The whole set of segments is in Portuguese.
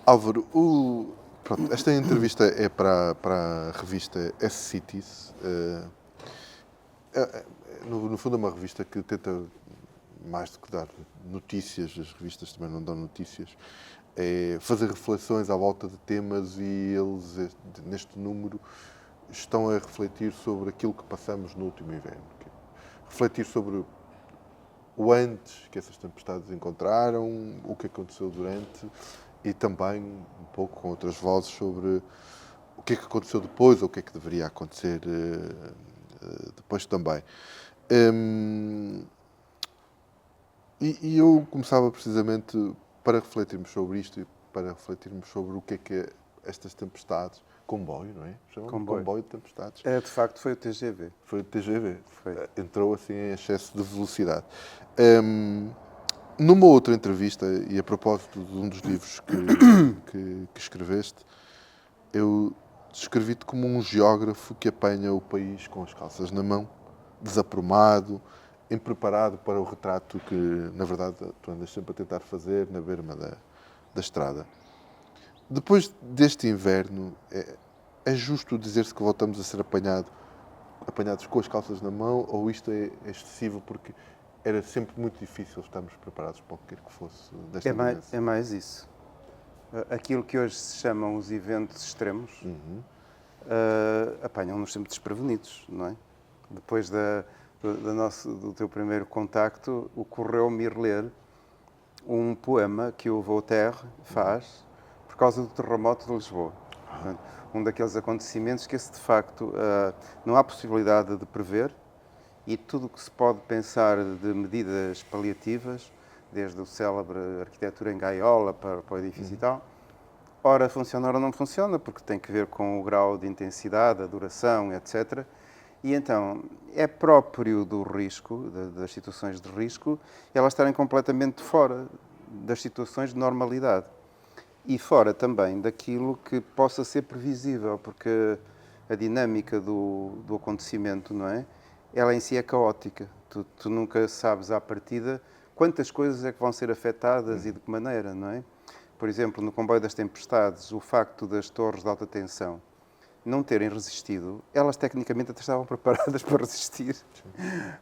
Álvaro, pronto, esta entrevista é para a revista S-Cities. No fundo é uma revista que tenta, mais do que dar notícias, as revistas também não dão notícias, é fazer reflexões à volta de temas, e eles, neste número, estão a refletir sobre aquilo que passamos no último inverno. Refletir sobre o antes que essas tempestades encontraram, o que aconteceu durante, e também um pouco com outras vozes sobre o que é que aconteceu depois, ou o que é que deveria acontecer depois também. E eu começava precisamente para refletirmos sobre isto e para refletirmos sobre o que é estas tempestades. Comboio, não é? Chamam de comboio de tempestades. De facto, foi o TGV. Foi o TGV. Foi. Entrou assim em excesso de velocidade. Numa outra entrevista, e a propósito de um dos livros que escreveste, eu descrevi-te como um geógrafo que apanha o país com as calças na mão, desaprumado, impreparado para o retrato que, na verdade, tu andas sempre a tentar fazer na berma da estrada. Depois deste inverno, é justo dizer-se que voltamos a ser apanhados com as calças na mão, ou isto é excessivo porque era sempre muito difícil estarmos preparados para o que quer que fosse desta dimensão? É mais isso. Aquilo que hoje se chamam os eventos extremos apanham-nos sempre desprevenidos, não é? Depois do teu primeiro contacto, ocorreu-me ir ler um poema que o Voltaire faz por causa do terremoto de Lisboa. Portanto, um daqueles acontecimentos que, de facto, não há possibilidade de prever, e tudo o que se pode pensar de medidas paliativas, desde o célebre arquitetura em gaiola para o edifício e tal, ora funciona, ora não funciona, porque tem que ver com o grau de intensidade, a duração, etc. E então é próprio do risco, das situações de risco, elas estarem completamente fora das situações de normalidade. E fora também daquilo que possa ser previsível, porque a dinâmica do acontecimento, não é? Ela em si é caótica. Tu nunca sabes à partida quantas coisas é que vão ser afetadas e de que maneira, não é? Por exemplo, no comboio das tempestades, o facto das torres de alta tensão não terem resistido, elas tecnicamente até estavam preparadas para resistir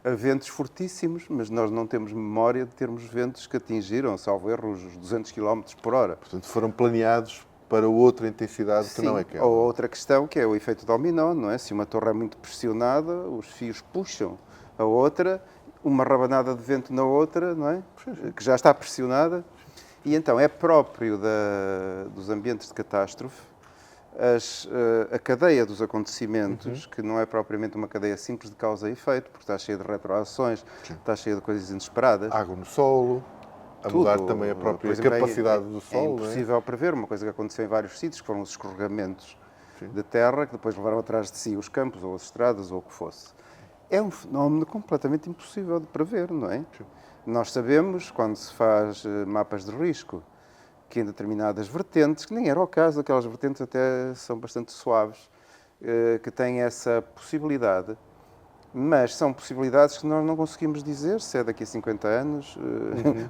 a ventos fortíssimos, mas nós não temos memória de termos ventos que atingiram, salvo erro, os 200 km por hora. Portanto, foram planeados para outra intensidade que não é aquela. Ou outra questão, que é o efeito dominó, não é? Se uma torre é muito pressionada, os fios puxam a outra, uma rabanada de vento na outra, não é? Que já está pressionada. E então é próprio dos ambientes de catástrofe a cadeia dos acontecimentos, que não é propriamente uma cadeia simples de causa e efeito, porque está cheia de retroações, está cheia de coisas inesperadas. Água no solo, a mudar também a própria capacidade do solo. É impossível prever, uma coisa que aconteceu em vários sítios, que foram os escorregamentos de terra, que depois levaram atrás de si os campos, ou as estradas, ou o que fosse. É um fenómeno completamente impossível de prever, não é? Sim. Nós sabemos, quando se faz mapas de risco, que em determinadas vertentes, que nem era o caso, aquelas vertentes até são bastante suaves, que têm essa possibilidade, mas são possibilidades que nós não conseguimos dizer se é daqui a 50 anos,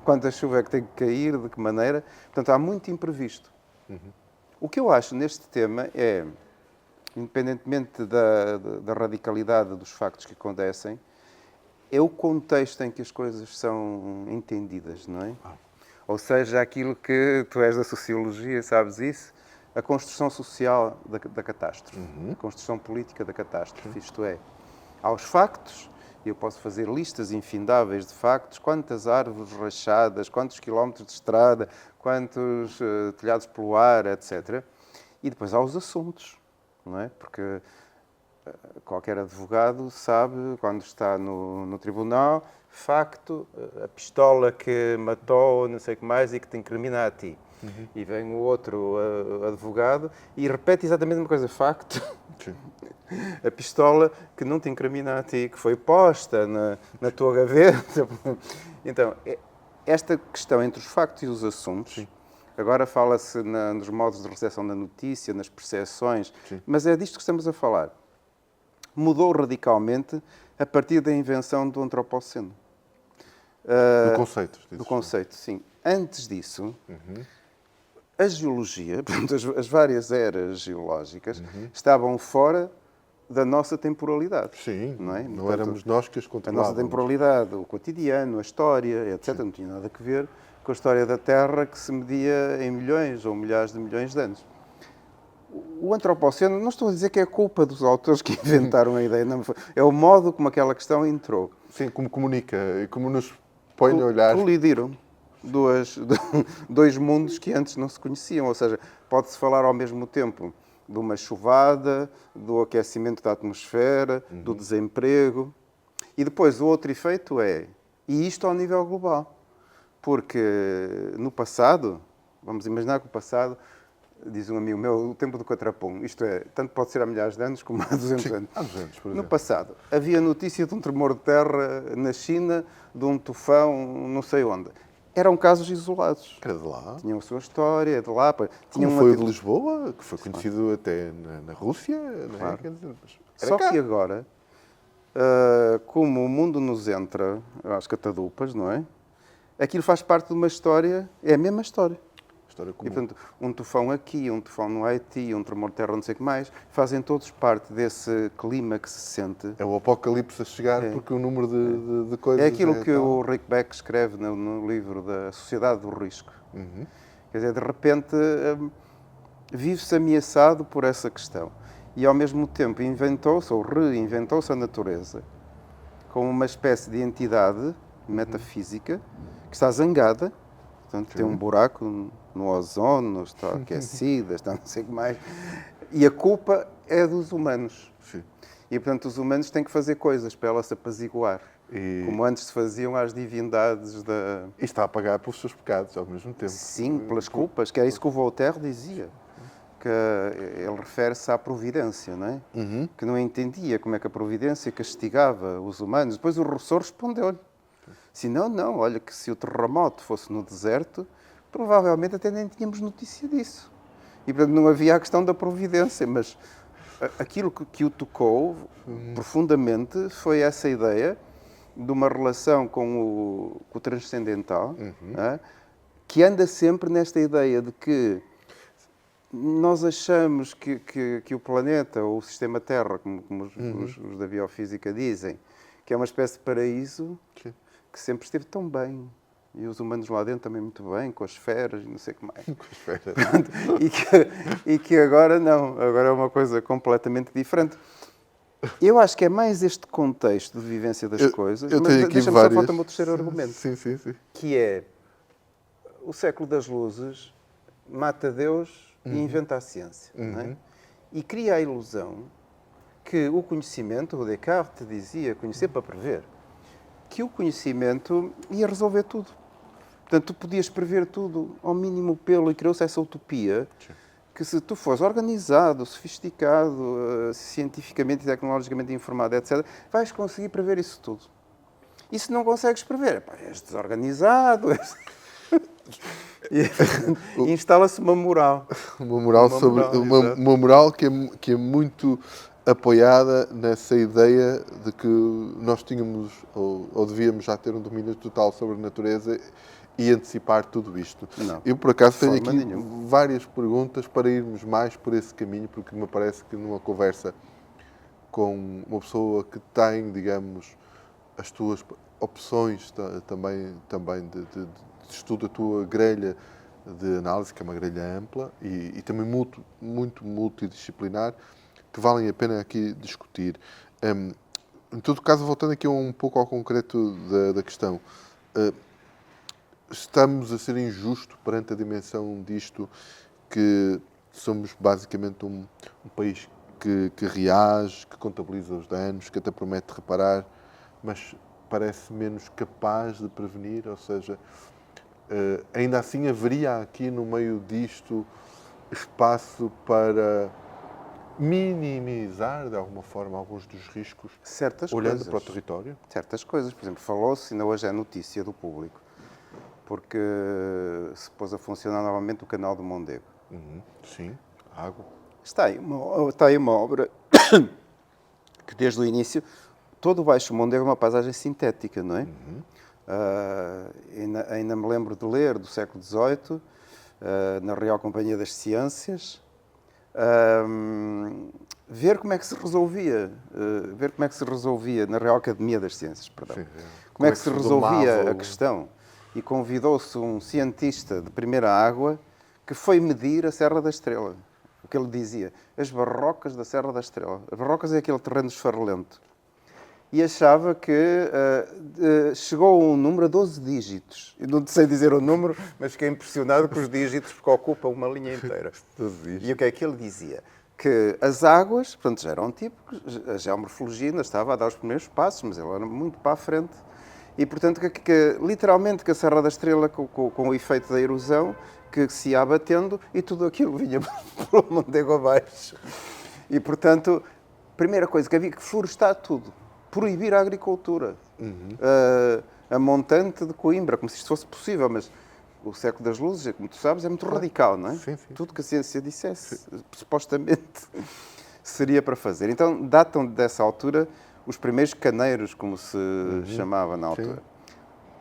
quanta chuva é que tem que cair, de que maneira. Portanto, há muito imprevisto. O que eu acho neste tema é, independentemente da radicalidade dos factos que acontecem, é o contexto em que as coisas são entendidas, não é? Ou seja, aquilo que tu és da sociologia, sabes isso, a construção social da catástrofe, a construção política da catástrofe, isto é, aos factos, eu posso fazer listas infindáveis de factos, quantas árvores rachadas, quantos quilómetros de estrada, quantos telhados pelo ar, etc. E depois aos assuntos, não é? Porque qualquer advogado sabe, quando está no tribunal, facto, a pistola que matou, não sei o que mais, e que te incrimina a ti. E vem o outro advogado e repete exatamente a mesma coisa, facto, a pistola que não te incrimina a ti, que foi posta na tua gaveta. Então, esta questão entre os factos e os assuntos, agora fala-se nos modos de recepção da notícia, nas percepções, mas é disto que estamos a falar. Mudou radicalmente a partir da invenção do antropoceno. Do conceito. Do conceito, sim. Antes disso, a geologia, portanto, as várias eras geológicas, estavam fora da nossa temporalidade. Sim, não é? não Portanto, éramos nós que as a controlávamos. nossa temporalidade, o cotidiano, a história, etc., não tinha nada a ver com a história da Terra que se media em milhões ou milhares de milhões de anos. O antropoceno, não estou a dizer que é culpa dos autores que inventaram a ideia, não, é o modo como aquela questão entrou. Sim, como comunica, e como nos põe a olhar. Colidiram dois mundos que antes não se conheciam, ou seja, pode-se falar ao mesmo tempo de uma chuvada, do aquecimento da atmosfera, do desemprego. E depois o outro efeito é, e isto ao nível global, porque no passado, vamos imaginar que o passado, diz um amigo meu, o tempo do Catrapum, isto é, tanto pode ser há milhares de anos como há 200 anos. Há 200, por exemplo. No passado, havia notícia de um tremor de terra na China, de um tufão não sei onde. Eram casos isolados. Era de lá. Tinham a sua história, de lá. Como foi o de Lisboa, que foi conhecido até na Rússia. Claro. Quer dizer, Só que agora, como o mundo nos entra às catadupas, não é? Aquilo faz parte de uma história, é a mesma história. História E, comum. portanto, um tufão aqui, um tufão no Haiti, um tremor de terra, não sei o que mais, fazem todos parte desse clima que se sente. É o apocalipse a chegar porque o número de coisas É aquilo que tal. o Rick Beck escreve no livro da Sociedade do Risco. Quer dizer, de repente, vive-se ameaçado por essa questão. E, ao mesmo tempo, inventou-se ou reinventou-se a natureza como uma espécie de entidade metafísica que está zangada. Portanto, tem um buraco no ozono, está aquecida, está não sei o que mais. E a culpa é dos humanos. Sim. E, portanto, os humanos têm que fazer coisas para ela se apaziguar. Como antes se faziam às divindades da... E está a pagar pelos seus pecados ao mesmo tempo. Sim, pelas culpas, que era isso que o Voltaire dizia. Que ele refere-se à providência, não é? Que não entendia como é que a providência castigava os humanos. Depois o Rousseau respondeu-lhe. Se não, olha que se o terremoto fosse no deserto, provavelmente até nem tínhamos notícia disso. E, portanto, não havia a questão da providência, mas aquilo que o tocou profundamente foi essa ideia de uma relação com o transcendental, que anda sempre nesta ideia de que nós achamos que o planeta, ou o sistema Terra, como os da biofísica dizem, que é uma espécie de paraíso, que sempre esteve tão bem. E os humanos lá dentro também muito bem, com as esferas e não sei o que mais. Com as esferas. e que agora não, agora é uma coisa completamente diferente. Eu acho que é mais este contexto de vivência das coisas. Eu mas tenho aqui deixa-me várias... só falta o meu terceiro argumento. Sim. Que é o século das luzes mata Deus e inventa a ciência. Não é? E cria a ilusão que o conhecimento, o Descartes dizia, conhecer para prever, que o conhecimento ia resolver tudo. Portanto, tu podias prever tudo ao mínimo pelo e criou-se essa utopia que se tu fores organizado, sofisticado, cientificamente e tecnologicamente informado, etc., vais conseguir prever isso tudo. E se não consegues prever, pá, és desorganizado. E instala-se uma moral. Uma moral que é muito apoiada nessa ideia de que nós tínhamos ou devíamos já ter um domínio total sobre a natureza e antecipar tudo isto. Não, eu, por acaso, tenho forma aqui nenhuma. várias perguntas para irmos mais por esse caminho, porque me parece que numa conversa com uma pessoa que tem, digamos, as tuas opções também de estudo, a tua grelha de análise, que é uma grelha ampla e também muito multidisciplinar, que valem a pena aqui discutir. Em todo caso, voltando aqui um pouco ao concreto da questão, estamos a ser injustos perante a dimensão disto, que somos basicamente um país que reage, que contabiliza os danos, que até promete reparar, mas parece menos capaz de prevenir, ou seja, ainda assim haveria aqui no meio disto espaço para minimizar de alguma forma alguns dos riscos, olhando para o território? Certas coisas. Por exemplo, falou-se, ainda hoje é notícia do público, porque se pôs a funcionar novamente o canal do Mondego. Sim, água. Está aí uma obra que desde o início, todo o Baixo Mondego é uma paisagem sintética, não é? Ainda me lembro de ler, do século XVIII, na Real Companhia das Ciências, ver como é que se resolvia, na Real Academia das Ciências, perdão. Sim, Como é que se resolvia domava a questão. E convidou-se um cientista de primeira água que foi medir a Serra da Estrela. O que ele dizia, as barrocas da Serra da Estrela. As barrocas é aquele terreno esfarelento. E achava que chegou a um número a 12 dígitos. Eu não sei dizer o número, mas fiquei impressionado com os dígitos, porque ocupam uma linha inteira. E o que é que ele dizia? Que as águas, portanto, já eram típicos, a geomorfologia ainda estava a dar os primeiros passos, mas ele era muito para a frente. E, portanto, literalmente, que a Serra da Estrela, com o efeito da erosão, que se ia abatendo, e tudo aquilo vinha pelo Mondego abaixo. E, portanto, primeira coisa que havia que florestar tudo. Proibir a agricultura. A montante de Coimbra, como se isto fosse possível, mas o século das luzes, como tu sabes, é muito radical, não é? Sim, sim. Tudo que a ciência dissesse, supostamente, seria para fazer. Então, datam dessa altura os primeiros caneiros, como se chamava na altura. Sim.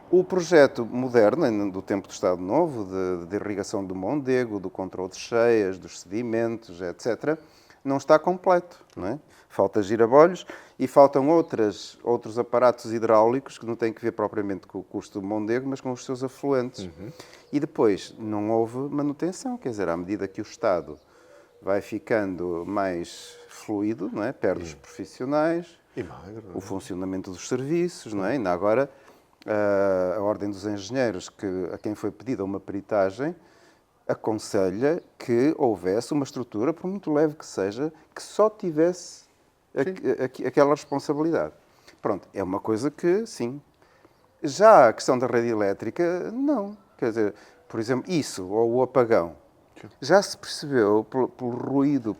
O projeto moderno, do tempo do Estado Novo, de irrigação do Mondego, do controle de cheias, dos sedimentos, etc., não está completo, não é? Falta girabolhos e faltam outros aparatos hidráulicos que não têm que ver propriamente com o curso do Mondego, mas com os seus afluentes. E depois não houve manutenção, quer dizer, à medida que o Estado vai ficando mais fluido, não é? Perde os profissionais, e magro, o funcionamento dos serviços, não é? Ainda agora a Ordem dos Engenheiros, a quem foi pedida uma peritagem, aconselha que houvesse uma estrutura, por muito leve que seja, que só tivesse aquela responsabilidade. Pronto, é uma coisa que, sim. Já a questão da rede elétrica, não. Quer dizer, por exemplo, isso, ou o apagão, já se percebeu, pelo ruído,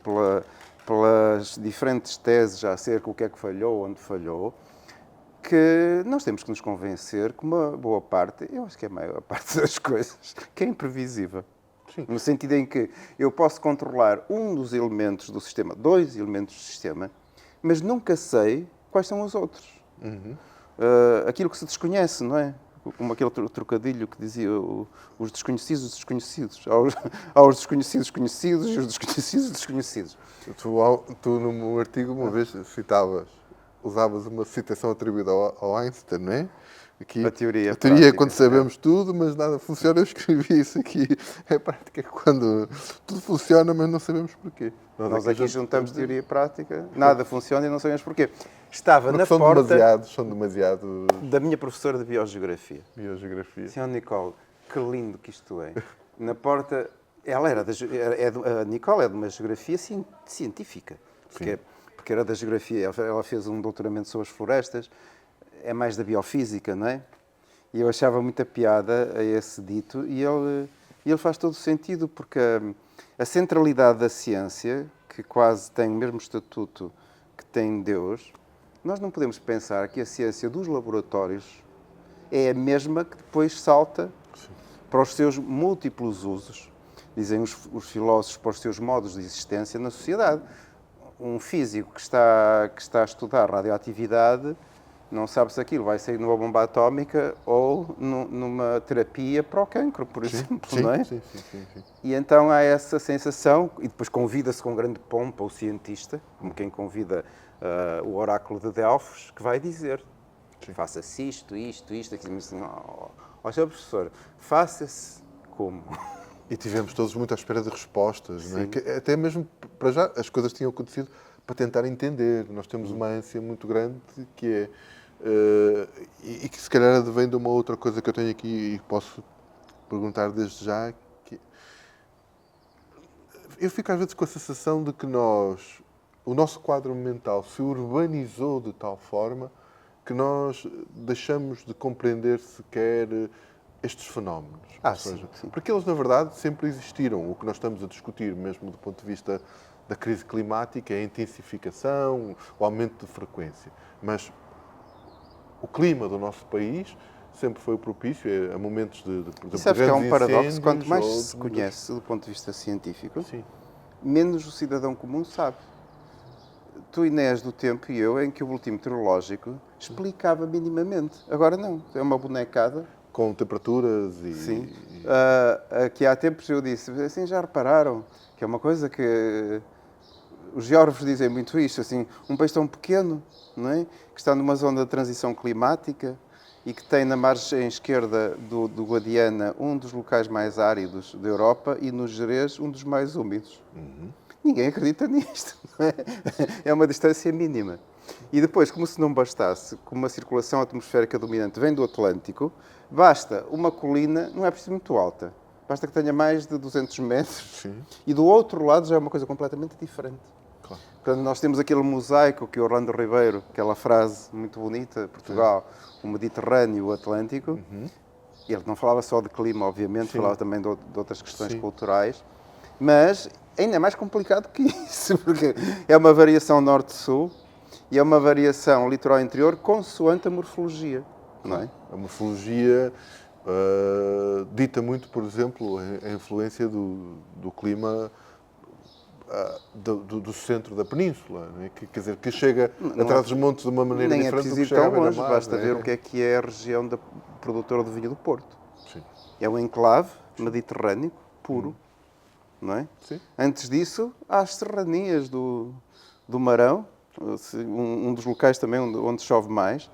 pelas diferentes teses acerca do que é que falhou, onde falhou, que nós temos que nos convencer que uma boa parte, eu acho que é a maior parte das coisas, que é imprevisível. Sim. No sentido em que eu posso controlar um dos elementos do sistema, 2 elementos do sistema, mas nunca sei quais são os outros. Aquilo que se desconhece, não é? Como aquele trocadilho que dizia os desconhecidos dos desconhecidos. Há os desconhecidos conhecidos e os desconhecidos desconhecidos. Tu no artigo uma vez usavas uma citação atribuída ao Einstein, não é? Aqui, a teoria prática, quando sabemos tudo, mas nada funciona. Eu escrevi isso aqui. É prática quando tudo funciona, mas não sabemos porquê. Nós aqui juntamos teoria e prática, nada funciona e não sabemos porquê. Estava na são porta são demasiados da minha professora de Biogeografia. Senhora Nicole, que lindo que isto é. Na porta, ela a Nicole é de uma geografia científica, porque era da geografia, ela fez um doutoramento sobre as florestas, é mais da biofísica, não é? E eu achava muita piada a esse dito e ele faz todo o sentido, porque a centralidade da ciência, que quase tem o mesmo estatuto que tem Deus, nós não podemos pensar que a ciência dos laboratórios é a mesma que depois salta para os seus múltiplos usos, dizem os filósofos, para os seus modos de existência na sociedade. Um físico que está a estudar radioatividade não sabe se aquilo vai sair numa bomba atómica ou numa terapia para o cancro, por exemplo, não é? Sim. E então há essa sensação, e depois convida-se com grande pompa o cientista, como quem convida o oráculo de Delfos, que vai dizer, faça-se isto, aquilo, assim, Sr. Professor, faça-se como? E tivemos todos muito à espera de respostas, não é? Que até mesmo, para já, as coisas tinham acontecido para tentar entender. Nós temos uma ânsia muito grande que é... e que se calhar vem de uma outra coisa que eu tenho aqui e posso perguntar desde já. Eu fico às vezes com a sensação de que o nosso quadro mental se urbanizou de tal forma que nós deixamos de compreender sequer estes fenómenos. Ou seja, sim. Porque eles, na verdade, sempre existiram. O que nós estamos a discutir, mesmo do ponto de vista da crise climática, é a intensificação, o aumento de frequência. Mas o clima do nosso país sempre foi propício a momentos de sabes que é um paradoxo, quanto mais se conhece do ponto de vista científico, menos o cidadão comum sabe. Tu, Inés, do tempo, e eu, em que o boletim meteorológico explicava minimamente. Agora não, é uma bonecada. Com temperaturas e que há tempos eu disse, assim, já repararam, que é uma coisa que os geógrafos dizem muito isto, assim, um país tão pequeno, não é? Que está numa zona de transição climática e que tem na margem esquerda do Guadiana um dos locais mais áridos da Europa e no Gerês um dos mais úmidos. Ninguém acredita nisto, não é? É uma distância mínima. E depois, como se não bastasse, como a circulação atmosférica dominante vem do Atlântico, basta uma colina, não é preciso muito alta, basta que tenha mais de 200 metros, Sim. e do outro lado já é uma coisa completamente diferente. Claro. Portanto, nós temos aquele mosaico que Orlando Ribeiro, aquela frase muito bonita, Portugal, o Mediterrâneo e o Atlântico. Ele não falava só de clima, obviamente, Sim. falava também de outras questões Sim. culturais, mas ainda é mais complicado que isso, porque é uma variação norte-sul e é uma variação litoral-interior consoante a morfologia, não é? A morfologia dita muito, por exemplo, a influência do clima do centro da península, não é? Quer dizer, que chega atrás dos montes de uma maneira Nem é diferente do preciso que ir chega à tão longe, beira-mar, basta não é? ver o que é a região produtora do vinho do Porto. Sim. É um enclave mediterrâneo puro, não é? Sim. Antes disso, há as serranias do Marão, um dos locais também onde chove mais,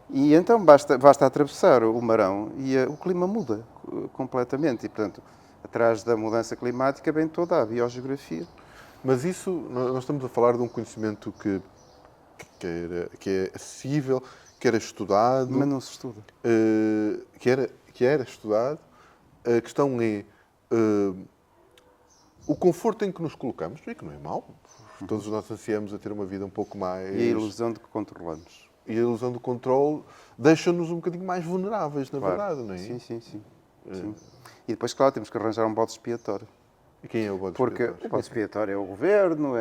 e então basta atravessar o Marão e o clima muda completamente. E, portanto, atrás da mudança climática vem toda a biogeografia. Mas isso, nós estamos a falar de um conhecimento que é acessível, que era estudado, Mas não se estuda. que era estudado. A questão é o conforto em que nos colocamos, e que não é mau. Todos nós ansiamos a ter uma vida um pouco mais... E a ilusão de que controlamos. E a ilusão do controle deixa-nos um bocadinho mais vulneráveis, na Claro. verdade, não é? Sim. Sim. E depois, claro, temos que arranjar um bode expiatório. E quem é o bode Porque expiatório? o bode expiatório é o governo,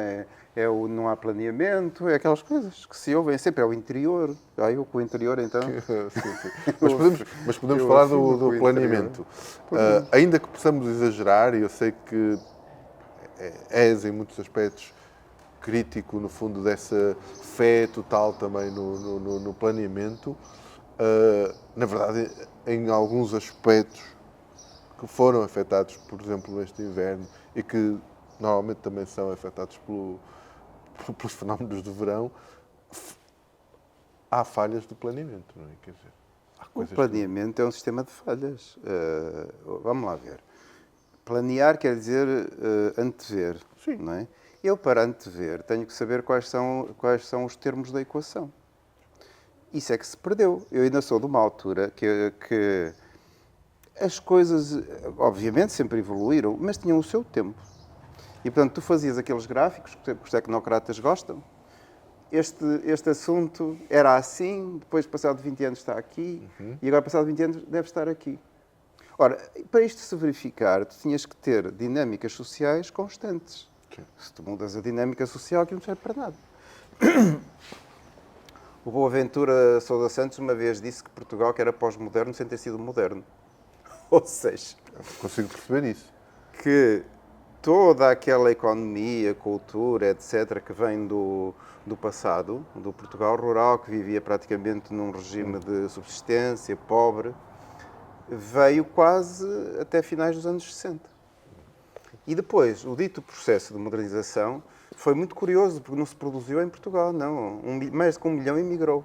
não há planeamento, é aquelas coisas que se ouvem sempre, é o interior. Eu com o interior, então... Sim. Mas podemos eu falar assumo do com o planeamento. Ainda que possamos exagerar, e eu sei que és em muitos aspectos crítico, no fundo, dessa fé total também no planeamento, na verdade, em alguns aspectos que foram afetados, por exemplo, neste inverno, e que normalmente também são afetados pelos fenómenos do verão, há falhas de planeamento, não é? Quer dizer, há O coisas planeamento é um sistema de falhas. Vamos lá ver. Planear quer dizer antever, Sim. não é? Eu, para antever, tenho que saber quais são os termos da equação. Isso é que se perdeu. Eu ainda sou de uma altura que as coisas, obviamente, sempre evoluíram, mas tinham o seu tempo. E, portanto, tu fazias aqueles gráficos que os tecnocratas gostam. Este assunto era assim, depois, passado 20 anos, está aqui, e agora, passado 20 anos, deve estar aqui. Ora, para isto se verificar, tu tinhas que ter dinâmicas sociais constantes. Sim. Se tu mudas a dinâmica social, aquilo não serve para nada. O Boaventura Sousa Santos uma vez disse que Portugal que era pós-moderno sem ter sido moderno. Ou seja, consigo perceber isso. que toda aquela economia, cultura, etc., que vem do passado, do Portugal rural, que vivia praticamente num regime de subsistência, pobre, veio quase até finais dos anos 60. E depois, o dito processo de modernização foi muito curioso, porque não se produziu em Portugal, não. Mais de 1 milhão emigrou.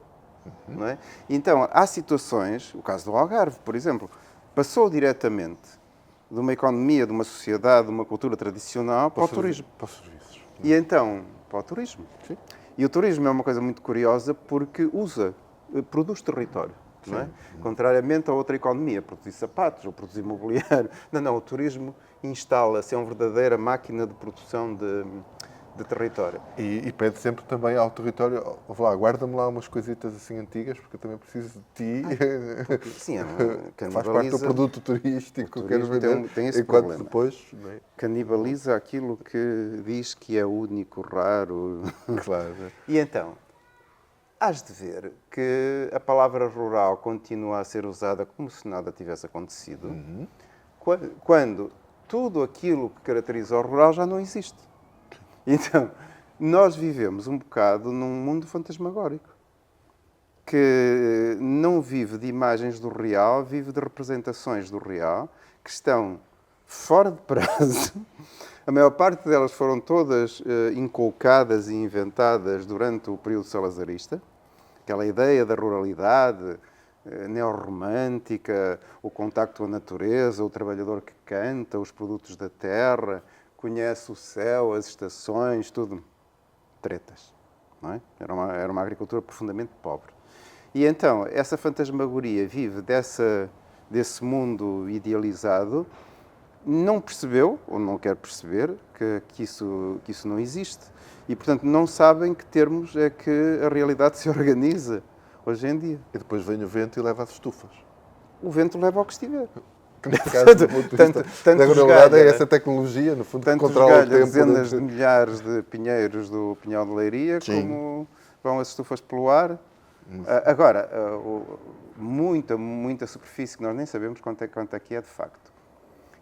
Não é? Então, há situações, o caso do Algarve, por exemplo, passou diretamente de uma economia, de uma sociedade, de uma cultura tradicional para o turismo. Para os serviços. E então, para o turismo. Sim. E o turismo é uma coisa muito curiosa porque produz território. Não é? Contrariamente a outra economia, produzir sapatos ou produzir mobiliário. Não, o turismo instala-se, é uma verdadeira máquina de produção de território. E pede sempre também ao território, vá lá, guarda-me lá umas coisitas assim antigas, porque eu também preciso de ti. Sim, Faz parte do produto turístico que eu quero vender, tem esse enquanto problema. depois... Não é? Canibaliza aquilo que diz que é único, raro. Claro. E então, hás de ver que a palavra rural continua a ser usada como se nada tivesse acontecido, quando tudo aquilo que caracteriza o rural já não existe. Então, nós vivemos um bocado num mundo fantasmagórico, que não vive de imagens do real, vive de representações do real, que estão fora de prazo. A maior parte delas foram todas inculcadas e inventadas durante o período salazarista. Aquela ideia da ruralidade neorromântica, o contacto com a natureza, o trabalhador que canta, os produtos da terra, conhece o céu, as estações, tudo. Tretas. Não é? Era uma agricultura profundamente pobre. E então, essa fantasmagoria vive desse mundo idealizado, não percebeu, ou não quer perceber, que isso não existe. E, portanto, não sabem que termos é que a realidade se organiza hoje em dia. E depois vem o vento e leva as estufas. O vento leva ao que estiver. Que, no caso, do ponto de vista da realidade, é essa tecnologia, no fundo, que controla o tempo. Dezenas de milhares de pinheiros do Pinhal de Leiria, como vão as estufas pelo ar. Agora, muita superfície que nós nem sabemos quanto é que é de facto,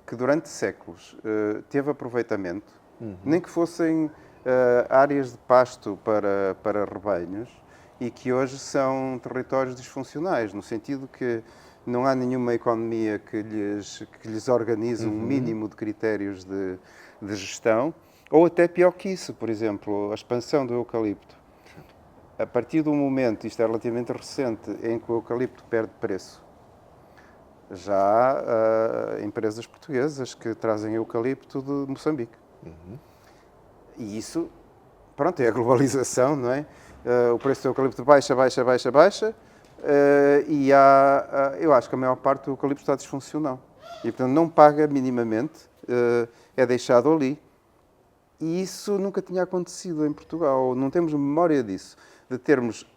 que durante séculos teve aproveitamento, nem que fossem áreas de pasto para rebanhos, e que hoje são territórios disfuncionais, no sentido que não há nenhuma economia que lhes organize um mínimo de critérios de gestão, ou até pior que isso, por exemplo, a expansão do eucalipto. A partir do momento, isto é relativamente recente, em que o eucalipto perde preço, já há empresas portuguesas que trazem eucalipto de Moçambique. E isso, pronto, é a globalização, não é? O preço do eucalipto baixa, e eu acho que a maior parte do eucalipto está disfuncional. E, portanto, não paga minimamente, é deixado ali. E isso nunca tinha acontecido em Portugal, não temos memória disso, de termos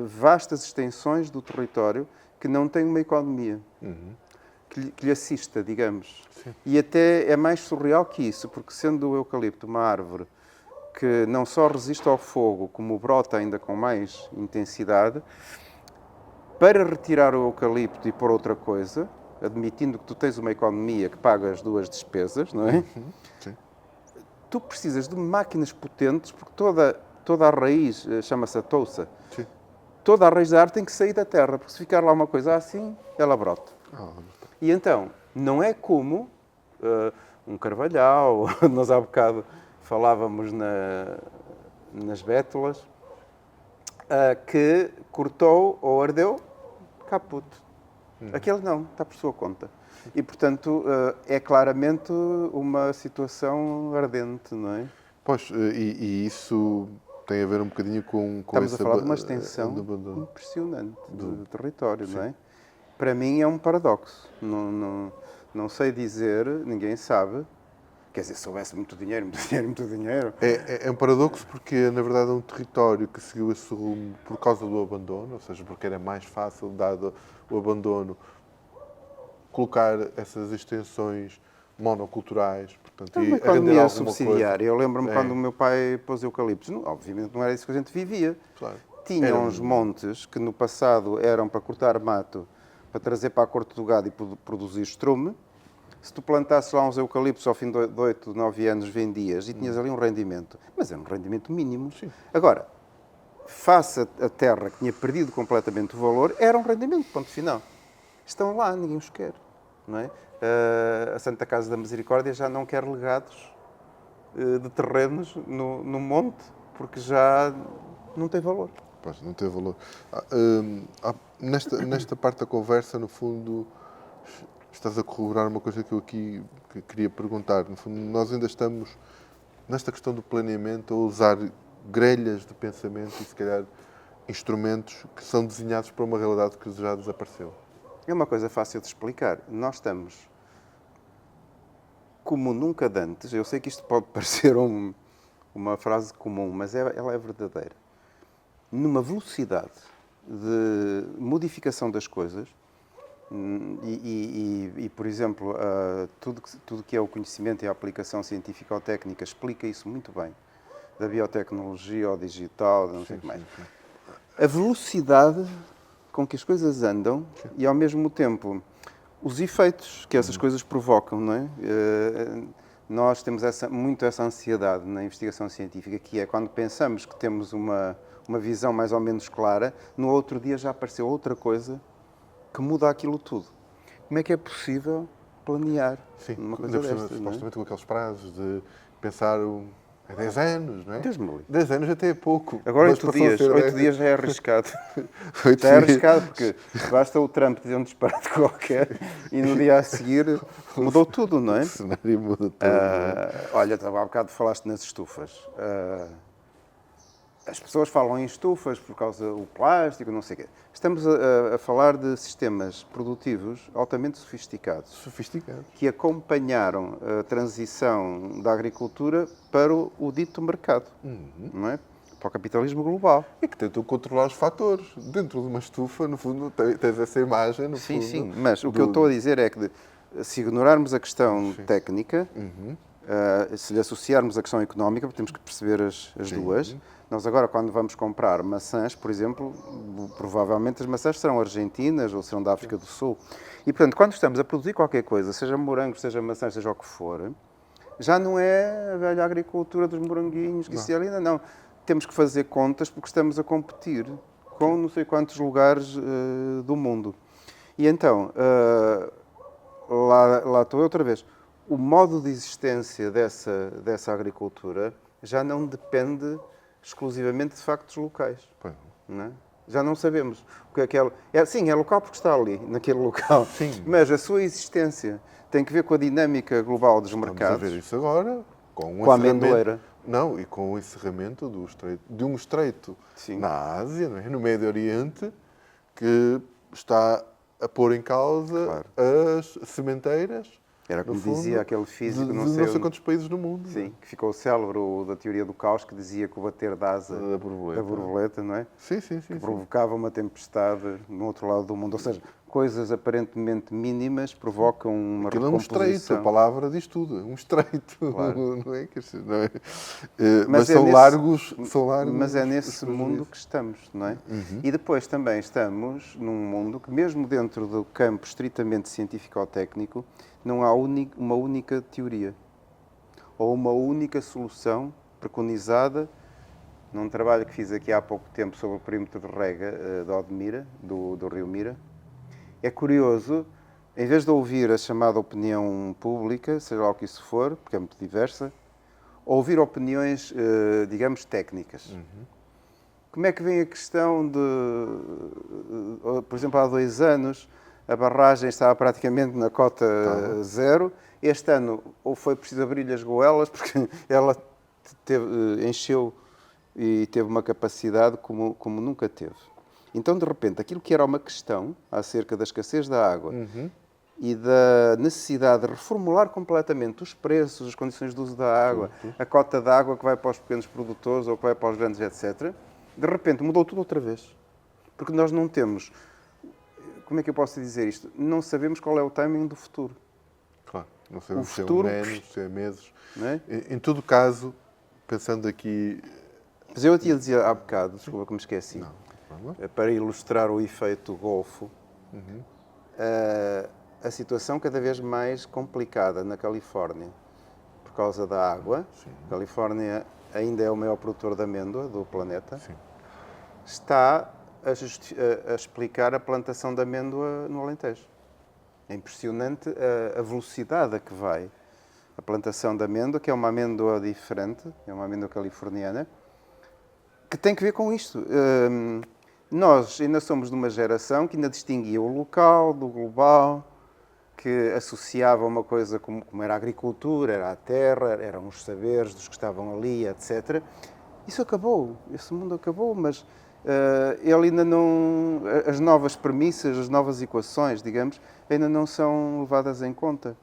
vastas extensões do território que não têm uma economia que lhe assista, digamos. Sim. E até é mais surreal que isso, porque sendo o eucalipto uma árvore que não só resiste ao fogo, como brota ainda com mais intensidade, para retirar o eucalipto e pôr outra coisa, admitindo que tu tens uma economia que paga as duas despesas, não é? Sim. Tu precisas de máquinas potentes, porque toda a raiz, chama-se a touça, Sim. toda a raiz da árvore tem que sair da terra, porque se ficar lá uma coisa assim, ela brota. E então, não é como um carvalhal, nós há bocado falávamos nas bétulas, que cortou ou ardeu, caput. Aquele não, está por sua conta. E, portanto, é claramente uma situação ardente, não é? Pois, e isso tem a ver um bocadinho com Estamos essa... a falar de uma extensão impressionante do território, não é? Para mim é um paradoxo. Não sei dizer, ninguém sabe. Quer dizer, se houvesse muito dinheiro. É um paradoxo porque, na verdade, é um território que seguiu esse rumo por causa do abandono, ou seja, porque era mais fácil, dado o abandono, colocar essas extensões monoculturais, portanto, É uma e render economia alguma subsidiária. coisa. Eu lembro-me quando o meu pai pôs eucaliptos. Obviamente não era isso que a gente vivia. Claro. Tinha Era uns montes que no passado eram para cortar mato, para trazer para a corte do gado e produzir estrume. Se tu plantasses lá uns eucaliptos ao fim de 8, 9 anos vendias e tinhas ali um rendimento. Mas era um rendimento mínimo. Sim. Agora, face a terra que tinha perdido completamente o valor, era um rendimento, ponto final. Estão lá, ninguém os quer. Não é? A Santa Casa da Misericórdia já não quer legados de terrenos no monte, porque já não tem valor. Pois, não tem valor. Nesta parte da conversa, no fundo, estás a corroborar uma coisa que eu aqui queria perguntar. No fundo, nós ainda estamos, nesta questão do planeamento, a usar grelhas de pensamento e, se calhar, instrumentos que são desenhados para uma realidade que já desapareceu. É uma coisa fácil de explicar. Nós estamos como nunca antes. Eu sei que isto pode parecer uma frase comum, mas ela é verdadeira. Numa velocidade de modificação das coisas, por exemplo, tudo que é o conhecimento e a aplicação científica ou técnica explica isso muito bem, da biotecnologia ao digital, não sei o que mais. Sim. A velocidade com que as coisas andam e, ao mesmo tempo, os efeitos que essas coisas provocam, não é? Nós temos muito essa ansiedade na investigação científica, que é quando pensamos que temos uma visão mais ou menos clara, no outro dia já apareceu outra coisa que muda aquilo tudo. Como é que é possível planear Sim, uma ainda coisa por cima, destas, não é? supostamente com aqueles prazos de pensar há 10 anos, não é? Deus me livre. 10 anos até é pouco. Agora mas 8 passou a dias, ser 8 10. dias já é arriscado. 8 Já é dias. arriscado, porque basta o Trump dizer um disparate qualquer e no dia a seguir mudou tudo, não O é? cenário muda todo. não é? Olha, há bocado falaste nas estufas. As pessoas falam em estufas por causa do plástico, não sei o quê. Estamos a falar de sistemas produtivos altamente sofisticados Sofisticado. que acompanharam a transição da agricultura para o dito mercado, não é? Para o capitalismo global. E que tentam controlar os fatores. Dentro de uma estufa, no fundo, tens essa imagem, no Sim, fundo. sim, mas o que eu estou a dizer é que se ignorarmos a questão técnica, se lhe associarmos a questão económica, porque temos que perceber as duas. Nós agora, quando vamos comprar maçãs, por exemplo, provavelmente as maçãs serão argentinas ou serão da África do Sul. E, portanto, quando estamos a produzir qualquer coisa, seja morangos, seja maçãs, seja o que for, já não é a velha agricultura dos moranguinhos, que isso é linda, não. Temos que fazer contas porque estamos a competir com não sei quantos lugares do mundo. E então, lá estou eu outra vez. O modo de existência dessa agricultura já não depende exclusivamente de factos locais. Pois. Não é? Já não sabemos o que é que é. Sim, é local porque está ali, naquele local. Sim. Mas a sua existência tem que ver com a dinâmica global dos Vamos a mercados. ver isso agora. Com Com a encerramento- amendoeira. Não, e com o encerramento de um estreito Sim. na Ásia, não é? No Médio Oriente, que está a pôr em causa as sementeiras. Era como no fundo, dizia aquele físico, de não não sei sei onde. quantos países no mundo. Sim, que ficou célebre o da teoria do caos, que dizia que o bater de asa Da borboleta. da borboleta, não é? Sim, sim, sim. Que sim. provocava uma tempestade no outro lado do mundo. Ou seja, coisas aparentemente mínimas provocam uma Aquilo é um estreito, a recomposição. palavra diz tudo, é um estreito. Claro. Não é? Não é? Mas é são, nesse- largos, são largos. Mas é os nesse mundo prejuízos. que estamos, não é? E depois também estamos num mundo que, mesmo dentro do campo estritamente científico-técnico, não há uma única teoria ou uma única solução preconizada num trabalho que fiz aqui há pouco tempo sobre o perímetro de rega de Odmira, do rio Mira. É curioso, em vez de ouvir a chamada opinião pública, seja lá o que isso for, porque é muito diversa, ouvir opiniões, digamos, técnicas. Como é que vem a questão de, por exemplo, há 2 anos, a barragem estava praticamente na cota zero. Este ano ou foi preciso abrir-lhe as goelas, porque ela encheu e teve uma capacidade como nunca teve. Então, de repente, aquilo que era uma questão acerca da escassez da água e da necessidade de reformular completamente os preços, as condições de uso da água, a cota de água que vai para os pequenos produtores ou que vai para os grandes, etc., de repente mudou tudo outra vez. Porque nós não temos... Como é que eu posso dizer isto? Não sabemos qual é o timing do futuro. Claro, não sabemos se é futuro- menos, se é meses. Não é? Em todo caso, pensando aqui. Mas eu te ia dizer há bocado, desculpa que me esqueci, Vamos? para ilustrar o efeito Golfo, a situação cada vez mais complicada na Califórnia por causa da água. A Califórnia ainda é o maior produtor de amêndoa do planeta. Sim. Está a explicar a plantação de amêndoa no Alentejo. É impressionante a velocidade a que vai a plantação de amêndoa, que é uma amêndoa diferente, é uma amêndoa californiana, que tem que ver com isto. Nós ainda somos de uma geração que ainda distinguia o local do global, que associava uma coisa como era a agricultura, era a terra, eram os saberes dos que estavam ali, etc. Isso acabou, esse mundo acabou, mas ele ainda não... As novas premissas, as novas equações, digamos, ainda não são levadas em conta.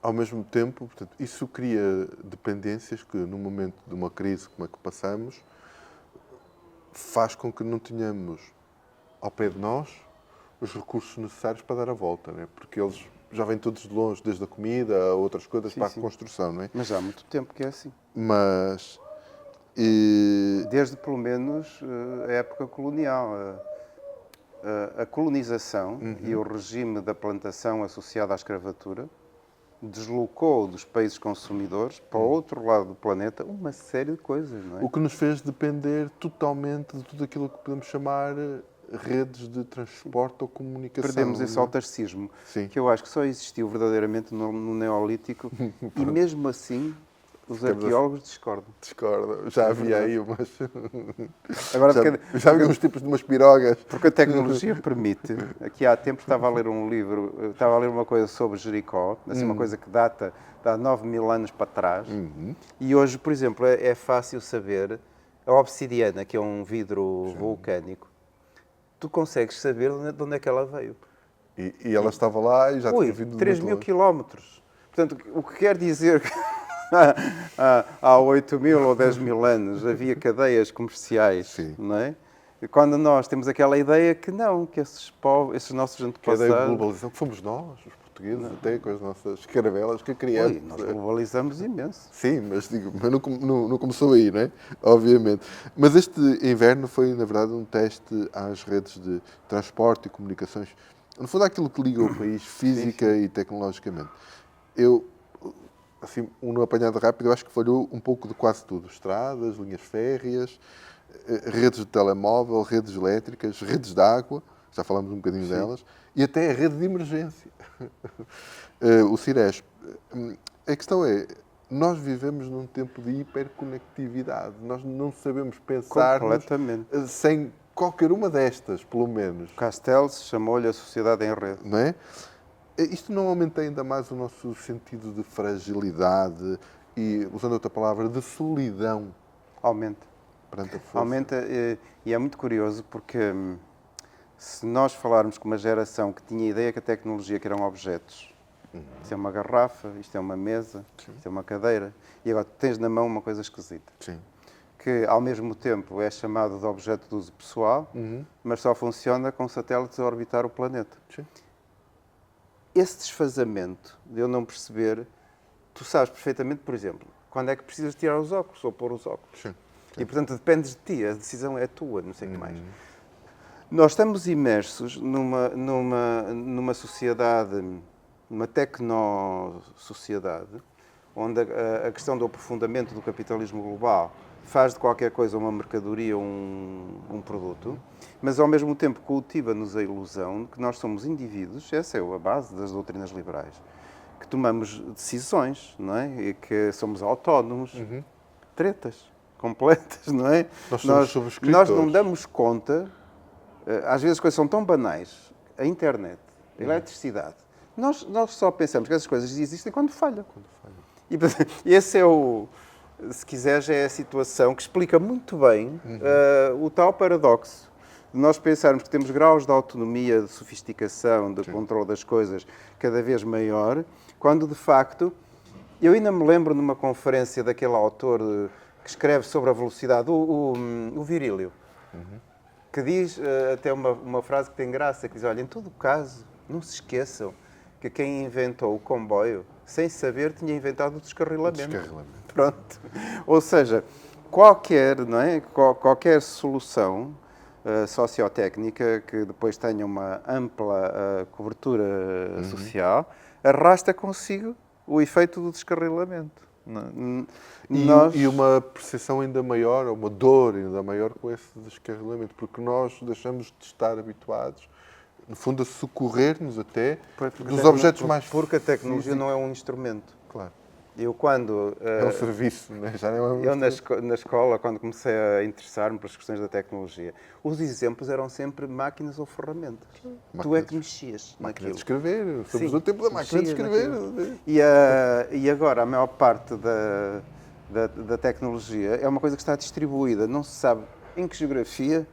Ao mesmo tempo, portanto, isso cria dependências que, no momento de uma crise como a que passamos, faz com que não tenhamos ao pé de nós os recursos necessários para dar a volta, não é? Porque eles já vêm todos de longe, desde a comida a outras coisas para a construção, não é? Mas já há muito tempo que é assim. Mas Desde, pelo menos, a época colonial. A colonização e o regime da plantação associado à escravatura deslocou dos países consumidores para o outro lado do planeta uma série de coisas, não é? o que nos fez depender totalmente de tudo aquilo que podemos chamar redes de transporte ou comunicação. Perdemos esse autarcismo, Sim. que eu acho que só existiu verdadeiramente no Neolítico, e mesmo assim os arqueólogos discordam. Discordo. Já havia aí umas... Agora, já havia uns tipos de umas pirogas. porque a tecnologia permite. Aqui há tempos estava a ler um livro, estava a ler uma coisa sobre Jericó, assim, uma coisa que data de há 9.000 anos para trás. E hoje, por exemplo, é fácil saber a obsidiana, que é um vidro vulcânico, tu consegues saber de onde é que ela veio. E ela estava lá e já tinha vindo de 3 muito mil longe. quilómetros. Portanto, o que quer dizer que há 8.000 ou 10.000 anos havia cadeias comerciais, Sim. não é? E quando nós temos aquela ideia que não, que esses povos, esses nossos Que é da antepassados... globalização, que fomos nós, os portugueses, até com as nossas caravelas que criamos. Nós globalizamos imenso. Sim, mas não começou aí, não é? Obviamente. Mas este inverno foi, na verdade, um teste às redes de transporte e comunicações. No fundo, aquilo que liga o país física e tecnologicamente. Eu, assim, no apanhado rápido, eu acho que falhou um pouco de quase tudo. Estradas, linhas férreas, redes de telemóvel, redes elétricas, redes de água, já falamos um bocadinho delas, e até a rede de emergência. O CIRES. A questão é, nós vivemos num tempo de hiperconectividade. Nós não sabemos pensar sem qualquer uma destas, pelo menos. Castells chamou-lhe a sociedade em rede. Não é? Isto não aumenta ainda mais o nosso sentido de fragilidade e, usando outra palavra, de solidão? Aumenta. Perante a força. Aumenta, e é muito curioso porque se nós falarmos com uma geração que tinha a ideia que a tecnologia que eram objetos, isto é uma garrafa, isto é uma mesa, isto é uma cadeira, e agora tens na mão uma coisa esquisita. Sim. Que ao mesmo tempo é chamado de objeto de uso pessoal, mas só funciona com satélites a orbitar o planeta. Sim. Esse desfazamento de eu não perceber, tu sabes perfeitamente, por exemplo, quando é que precisas tirar os óculos ou pôr os óculos. Sim. E, portanto, dependes de ti, a decisão é tua, não sei o que mais. Nós estamos imersos numa sociedade, numa tecno-sociedade, onde a questão do aprofundamento do capitalismo global faz de qualquer coisa uma mercadoria, um produto, mas ao mesmo tempo cultiva-nos a ilusão de que nós somos indivíduos, essa é a base das doutrinas liberais, que tomamos decisões, não é? E que somos autónomos. Tretas completas, não é? Nós não damos conta, às vezes as coisas são tão banais, a internet, a eletricidade, nós só pensamos que essas coisas existem quando falham. E esse é se quiseres, é a situação que explica muito bem o tal paradoxo de nós pensarmos que temos graus de autonomia, de sofisticação, de controle das coisas cada vez maior, quando de facto, eu ainda me lembro numa conferência daquele autor que escreve sobre a velocidade, o Virílio, que diz até uma frase que tem graça, que diz, olha, em todo caso, não se esqueçam que quem inventou o comboio, sem saber, tinha inventado o descarrilamento. Pronto. Ou seja, qualquer solução sociotécnica que depois tenha uma ampla cobertura social, arrasta consigo o efeito do descarrilamento. E uma percepção ainda maior, uma dor ainda maior com esse descarrilamento, porque nós deixamos de estar habituados, no fundo, a socorrer-nos até dos objetos mais... Porque a tecnologia não é um instrumento. Claro. Eu quando... É um serviço, não é? Já não é um eu na escola, quando comecei a interessar-me pelas questões da tecnologia, os exemplos eram sempre máquinas ou ferramentas. Tu é que mexias máquina naquilo. De escrever, estamos no tempo da máquina de escrever. E agora, a maior parte da tecnologia é uma coisa que está distribuída, não se sabe em que geografia,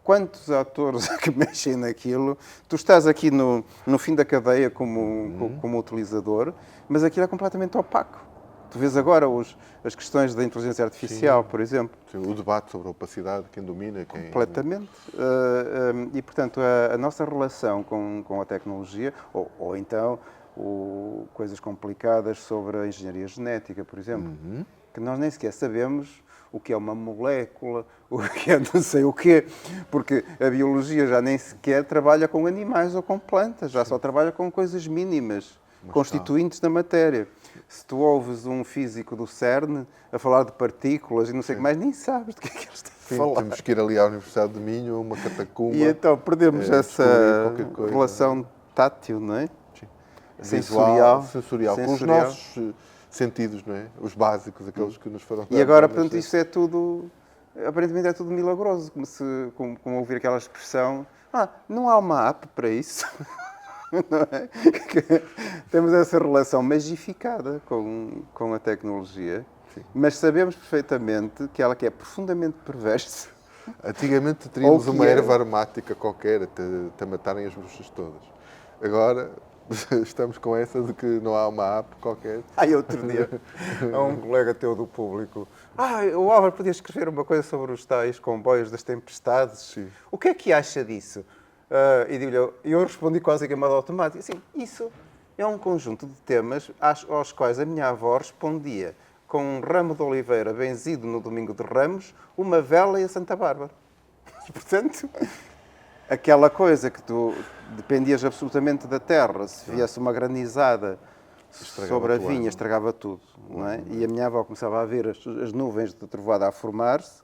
quantos atores que mexem naquilo. Tu estás aqui no fim da cadeia como utilizador, mas aquilo é completamente opaco. Tu vês agora as questões da inteligência artificial, por exemplo. Sim, o debate sobre a opacidade, quem domina, quem... Completamente. E, portanto, a nossa relação com a tecnologia, ou então coisas complicadas sobre a engenharia genética, por exemplo, que nós nem sequer sabemos o que é uma molécula, o que é não sei o quê, porque a biologia já nem sequer trabalha com animais ou com plantas, já só trabalha com coisas mínimas, constituintes da matéria. Se tu ouves um físico do CERN a falar de partículas e não sei o que mais, nem sabes do que é que ele está a falar. Temos que ir ali à Universidade de Minho, a uma catacumba. E então perdemos essa descobrir qualquer coisa. relação tátil, não é? Visual, Sensorial. sensorial, com os Sensorial. nossos sentidos, não é? Os básicos, aqueles que nos foram E dados agora, à portanto, nascença. isso é tudo, aparentemente é tudo milagroso, como ouvir aquela expressão, não há uma app para isso. Não é? Que temos essa relação magificada com a tecnologia, mas sabemos perfeitamente que ela que é profundamente perversa. Antigamente teríamos Ou que uma é. erva aromática qualquer até matarem as bruxas todas. Agora estamos com essa de que não há uma app qualquer. Outro dia, a um colega teu do público, o Álvaro podia escrever uma coisa sobre os tais comboios das tempestades. Sim. O que é que acha disso? E digo-lhe, eu respondi quase em modo automático, assim, isso é um conjunto de temas aos quais a minha avó respondia com um ramo de oliveira benzido no domingo de Ramos, uma vela e a Santa Bárbara. E, portanto, aquela coisa que tu dependias absolutamente da terra, se viesse uma granizada sobre a tudo, vinha, estragava tudo. Não é? E a minha avó começava a ver as nuvens de trovoada a formar-se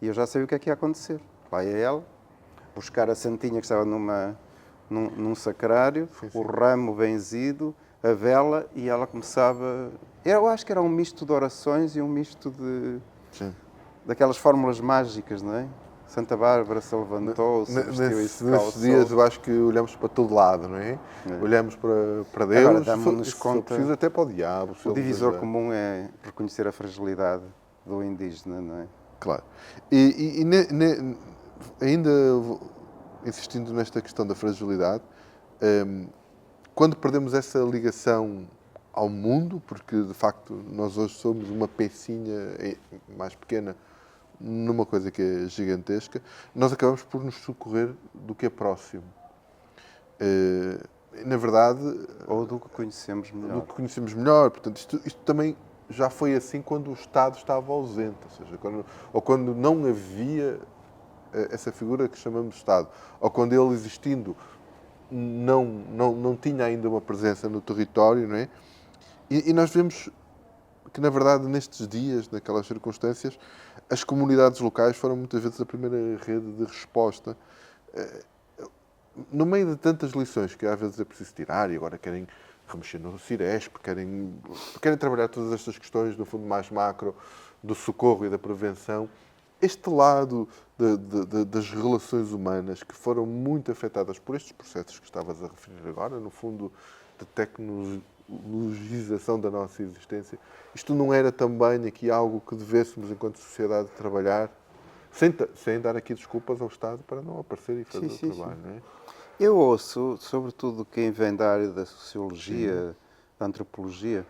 e eu já sabia o que é que ia acontecer. Lá ia ela, buscar a santinha que estava num sacrário, o ramo benzido, a vela, e ela começava... Eu acho que era um misto de orações e um misto daquelas fórmulas mágicas, não é? Santa Bárbara se levantou, se vestiu e se Nesses dias eu acho que olhamos para todo lado, não é? Olhamos para Deus, Agora, damos-nos se for conta- preciso até para o diabo. se O ele nos divisor ajudar. comum é reconhecer a fragilidade do indígena, não é? Claro. Ainda insistindo nesta questão da fragilidade, quando perdemos essa ligação ao mundo, porque de facto nós hoje somos uma pecinha mais pequena numa coisa que é gigantesca, nós acabamos por nos socorrer do que é próximo. Na verdade, Ou do que conhecemos melhor. do que conhecemos melhor. Portanto, isto também já foi assim quando o Estado estava ausente, ou seja, quando não havia essa figura que chamamos de Estado, ou quando ele existindo não tinha ainda uma presença no território, não é? E nós vemos que, na verdade, nestes dias, naquelas circunstâncias, as comunidades locais foram muitas vezes a primeira rede de resposta. No meio de tantas lições que às vezes é preciso tirar, e agora querem remexer no Ciresp, querem trabalhar todas estas questões, no fundo, mais macro, do socorro e da prevenção, este lado das relações humanas que foram muito afetadas por estes processos que estavas a referir agora, no fundo, de tecnologização da nossa existência, isto não era também aqui algo que devêssemos, enquanto sociedade, trabalhar, sem dar aqui desculpas ao Estado para não aparecer e fazer Sim, o trabalho, não é? Eu ouço, sobretudo quem vem da área da sociologia, da antropologia,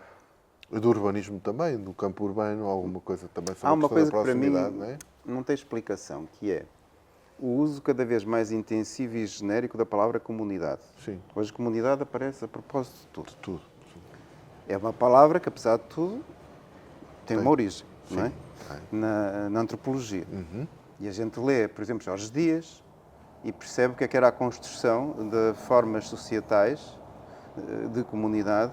Do urbanismo também, do campo urbano, alguma coisa também sobre há a uma questão coisa da que para proximidade, mim não é? não tem explicação, que é o uso cada vez mais intensivo e genérico da palavra comunidade. Sim, Hoje comunidade aparece a propósito de tudo. tudo. É uma palavra que, apesar de tudo, tem uma origem, não é? tem. Na antropologia. E a gente lê, por exemplo, Jorge Dias e percebe o que era a construção de formas societais de comunidade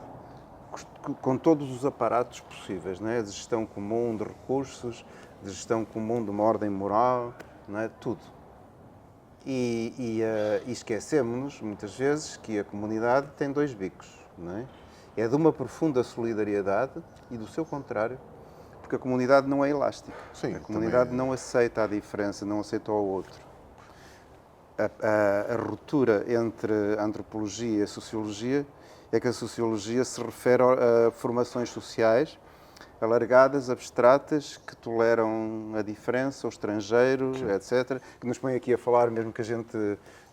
com todos os aparatos possíveis, não é? De gestão comum de recursos, de gestão comum de uma ordem moral, não é? Tudo. E esquecemos-nos, muitas vezes, que a comunidade tem dois bicos, não é? É de uma profunda solidariedade e do seu contrário, porque a comunidade não é elástica. Sim, A comunidade também não aceita a diferença, não aceita o outro. A ruptura entre a antropologia e a sociologia é que a sociologia se refere a formações sociais alargadas, abstratas, que toleram a diferença, o estrangeiro, etc., que nos põe aqui a falar, mesmo que a gente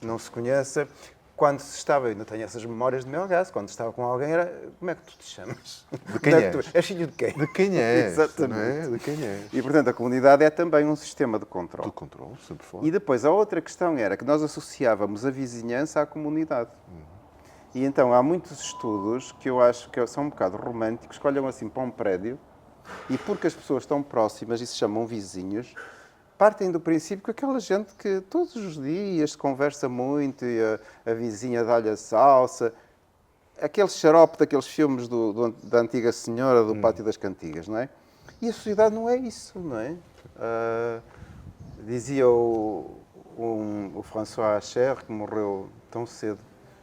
não se conheça. Quando se estava, eu ainda tenho essas memórias de Melgaço, quando estava com alguém era, como é que tu te chamas? De quem Onde és? tu és filho de quem? De quem é? Exatamente. Não é? De quem é? E, portanto, a comunidade é também um sistema de controle. Do controle, sempre foi. E depois, a outra questão era que nós associávamos a vizinhança à comunidade. E então, há muitos estudos que eu acho que são um bocado românticos, que olham assim para um prédio e porque as pessoas estão próximas e se chamam vizinhos, partem do princípio que aquela gente que todos os dias se conversa muito e a vizinha dá-lhe a salsa, aquele xarope daqueles filmes da antiga senhora do Pátio das Cantigas, não é? E a sociedade não é isso, não é? Dizia o François Hacher, que morreu tão cedo,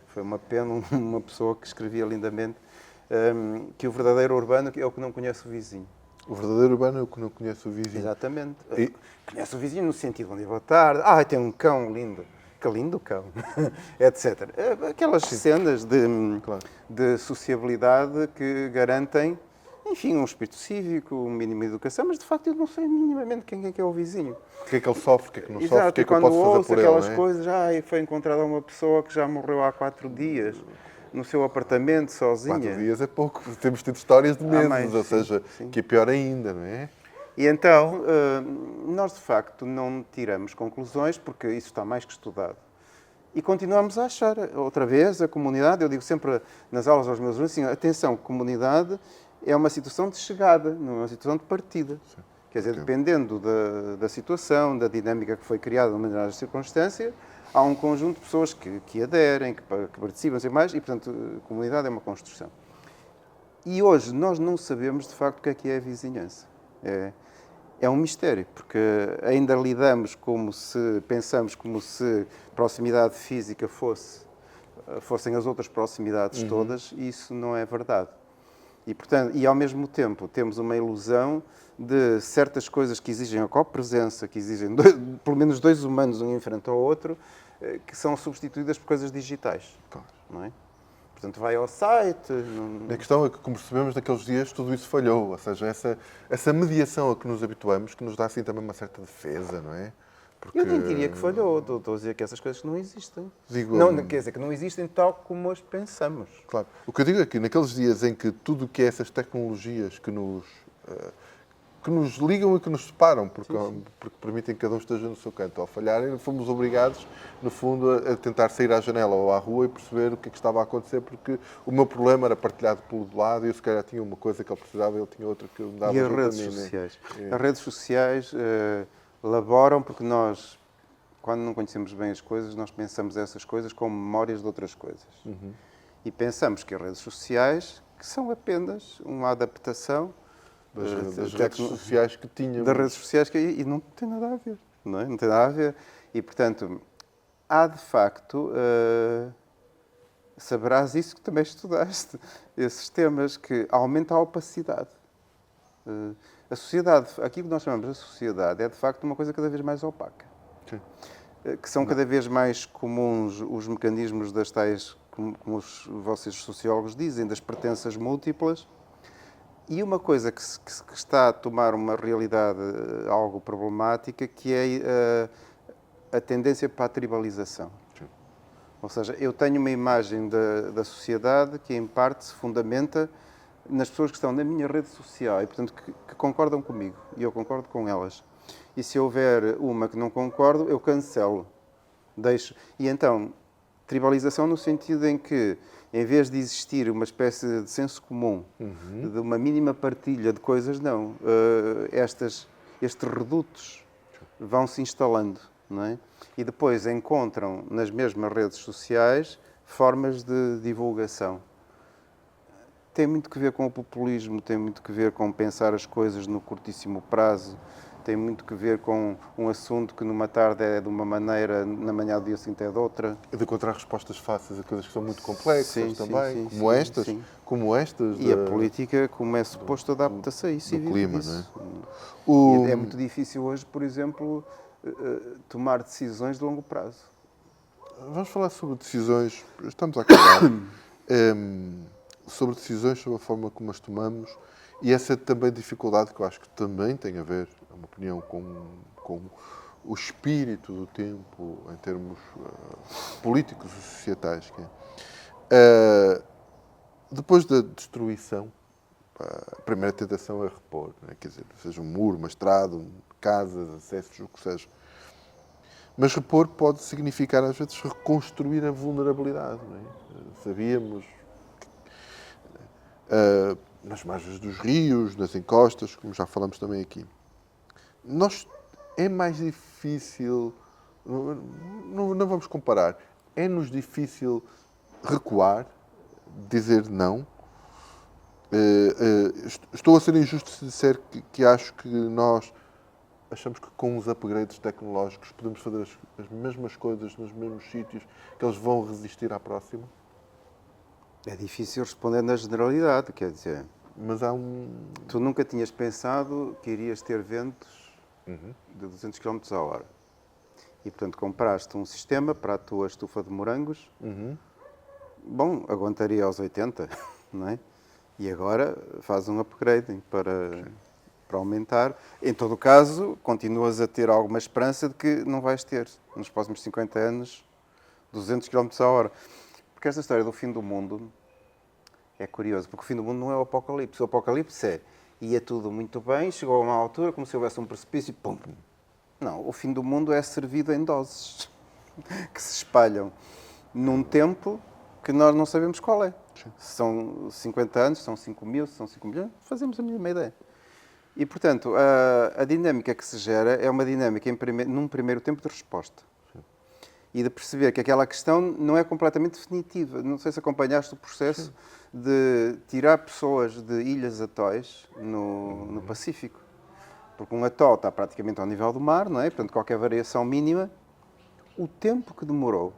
foi uma pena, uma pessoa que escrevia lindamente, que o verdadeiro urbano é o que não conhece o vizinho. O verdadeiro urbano é o que não conhece o vizinho. Exatamente. E- Conhece o vizinho no sentido onde boa tarde, tem um cão lindo. Que lindo cão, etc. Aquelas cenas Claro. de sociabilidade que garantem, enfim, um espírito cívico, um mínimo de educação, mas de facto eu não sei minimamente quem é o vizinho. O que é que ele sofre, o que é que não Exato, sofre, o que é que eu quando posso fazer ouço por ele, aquelas não é? coisas, foi encontrada uma pessoa que já morreu há 4 dias no seu apartamento, sozinha. 4 dias é pouco. Temos tido histórias de meses, mais, ou sim, seja, sim. que é pior ainda, não é? E então, nós de facto não tiramos conclusões, porque isso está mais que estudado. E continuamos a achar, outra vez, a comunidade, eu digo sempre nas aulas aos meus alunos, assim, atenção, comunidade é uma situação de chegada, não é uma situação de partida. Sim. Quer dizer, dependendo da situação, da dinâmica que foi criada numa determinada circunstância, há um conjunto de pessoas que aderem, que participam, assim mais, e, portanto, a comunidade é uma construção. E hoje nós não sabemos, de facto, o que é a vizinhança. É um mistério, porque ainda lidamos pensamos como se proximidade física fossem as outras proximidades todas, e isso não é verdade. E, portanto, ao mesmo tempo temos uma ilusão de certas coisas que exigem a copresença, que exigem pelo menos 2 humanos um em frente ao outro, que são substituídas por coisas digitais. Claro. Não é? Portanto, vai ao site... A questão é que, como percebemos naqueles dias, tudo isso falhou. Ou seja, essa mediação a que nos habituamos, que nos dá assim também uma certa defesa, não é? Porque... Eu nem diria que falhou, estou a dizer que essas coisas não existem. Digo, não, quer dizer, que não existem tal como as pensamos. Claro. O que eu digo é que naqueles dias em que tudo o que é essas tecnologias que nos ligam e que nos separam, porque permitem que cada um esteja no seu canto, ao falharem, fomos obrigados, no fundo, a tentar sair à janela ou à rua e perceber o que é que estava a acontecer, porque o meu problema era partilhado pelo do lado e eu se calhar tinha uma coisa que ele precisava e ele tinha outra que eu me dava. E as redes sociais? As redes sociais laboram porque nós, quando não conhecemos bem as coisas, nós pensamos essas coisas como memórias de outras coisas. E pensamos que as redes sociais que são apenas uma adaptação das redes sociais que tínhamos. Das redes sociais e não tem nada a ver. Não é? Não tem nada a ver. E, portanto, há de facto, saberás isso que também estudaste, esses temas que aumenta a opacidade. A sociedade, aquilo que nós chamamos de sociedade, é de facto uma coisa cada vez mais opaca. Sim. Que são cada vez mais comuns os mecanismos das tais, como os vocês sociólogos dizem, das pertenças múltiplas. E uma coisa que está a tomar uma realidade algo problemática, que é a tendência para a tribalização. Sim. Ou seja, eu tenho uma imagem da sociedade que, em parte, se fundamenta nas pessoas que estão na minha rede social e, portanto, que concordam comigo. E eu concordo com elas. E se houver uma que não concordo, eu cancelo. Deixo. E então, tribalização no sentido em que, em vez de existir uma espécie de senso comum, de uma mínima partilha de coisas, não. Estes redutos vão se instalando, não é? E depois encontram nas mesmas redes sociais formas de divulgação. Tem muito que ver com o populismo, tem muito que ver com pensar as coisas no curtíssimo prazo, tem muito que ver com um assunto que numa tarde é de uma maneira, na manhã do dia seguinte é de outra. De encontrar respostas fáceis a coisas que são muito complexas também, como estas. E a política, como é suposto, adapta-se a isso e vive clima, disso. não é? É muito difícil hoje, por exemplo, tomar decisões de longo prazo. Vamos falar sobre decisões, estamos a acabar, sobre decisões, sobre a forma como as tomamos e essa também dificuldade que eu acho que também tem a ver, é uma opinião, com o espírito do tempo em termos políticos e societais. Que é. Depois da destruição, a primeira tentação é repor, não é? Quer dizer, seja um muro, uma estrada, casas, acessos, o que seja. Mas repor pode significar, às vezes, reconstruir a vulnerabilidade. Não é? Sabíamos nas margens dos rios, nas encostas, como já falamos também aqui. É mais difícil, não vamos comparar, é-nos difícil recuar, dizer não. Estou a ser injusto se disser que acho que nós achamos que com os upgrades tecnológicos podemos fazer as mesmas coisas nos mesmos sítios, que eles vão resistir à próxima? É difícil responder na generalidade, quer dizer, Mas há um... tu nunca tinhas pensado que irias ter ventos de 200 km a hora. E, portanto, compraste um sistema para a tua estufa de morangos. Bom, aguentaria aos 80, não é? E agora faz um upgrading para aumentar. Em todo o caso, continuas a ter alguma esperança de que não vais ter, nos próximos 50 anos, 200 km a hora. Porque esta história do fim do mundo é curioso, porque o fim do mundo não é o apocalipse. O apocalipse é, ia tudo muito bem, chegou a uma altura, como se houvesse um precipício e pum. Não, o fim do mundo é servido em doses, que se espalham num tempo que nós não sabemos qual é. Se são 50 anos, se são 5 mil, se são 5 milhões, fazemos a mínima ideia. E, portanto, a dinâmica que se gera é uma dinâmica num primeiro tempo de resposta. E de perceber que aquela questão não é completamente definitiva. Não sei se acompanhaste o processo de tirar pessoas de ilhas atóis no Pacífico. Porque um atol está praticamente ao nível do mar, não é? Portanto, qualquer variação mínima, o tempo que demorou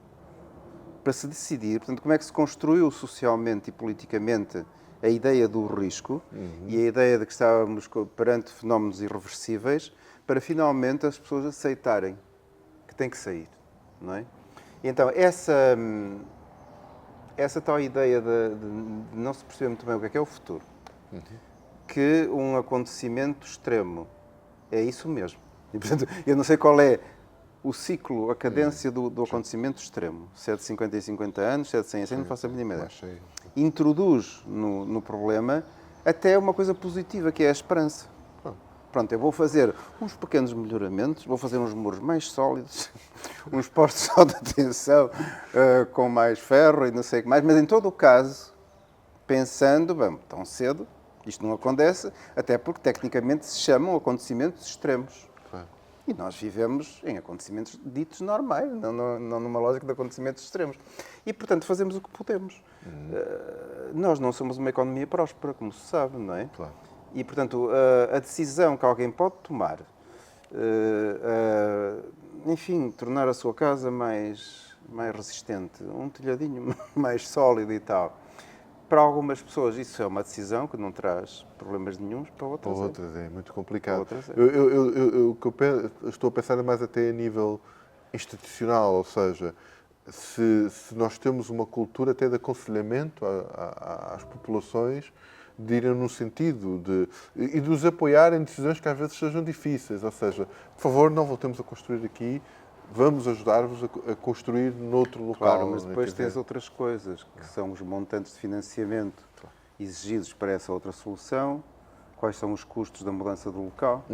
para se decidir, portanto, como é que se construiu socialmente e politicamente a ideia do risco e a ideia de que estávamos perante fenómenos irreversíveis, para finalmente as pessoas aceitarem que tem que sair, não é? E então, essa tal ideia de não se perceber muito bem o que é o futuro, que um acontecimento extremo é isso mesmo. E, portanto, eu não sei qual é o ciclo, a cadência do acontecimento extremo. Se é de 50 em 50 anos, se é de 100 em 100, não faço a mínima ideia. Introduz no problema até uma coisa positiva, que é a esperança. Pronto, eu vou fazer uns pequenos melhoramentos, vou fazer uns muros mais sólidos, uns postos de alta tensão com mais ferro e não sei o que mais, mas em todo o caso, pensando, bem, tão cedo, isto não acontece, até porque tecnicamente se chamam acontecimentos extremos. E nós vivemos em acontecimentos ditos normais, não numa lógica de acontecimentos extremos. E, portanto, fazemos o que podemos. Nós não somos uma economia próspera, como se sabe, não é? Claro. E, portanto, a decisão que alguém pode tomar, enfim, tornar a sua casa mais resistente, um telhadinho mais sólido e tal, para algumas pessoas isso é uma decisão que não traz problemas nenhuns, para outras, é muito complicado. Outras é. O que eu estou a pensar mais até a nível institucional, ou seja, se nós temos uma cultura até de aconselhamento às populações, de irem no sentido e de os apoiar em decisões que às vezes sejam difíceis, ou seja, por favor, não voltemos a construir aqui, vamos ajudar-vos a construir noutro local. Claro, mas depois tens outras coisas, que são os montantes de financiamento exigidos para essa outra solução, quais são os custos da mudança do local.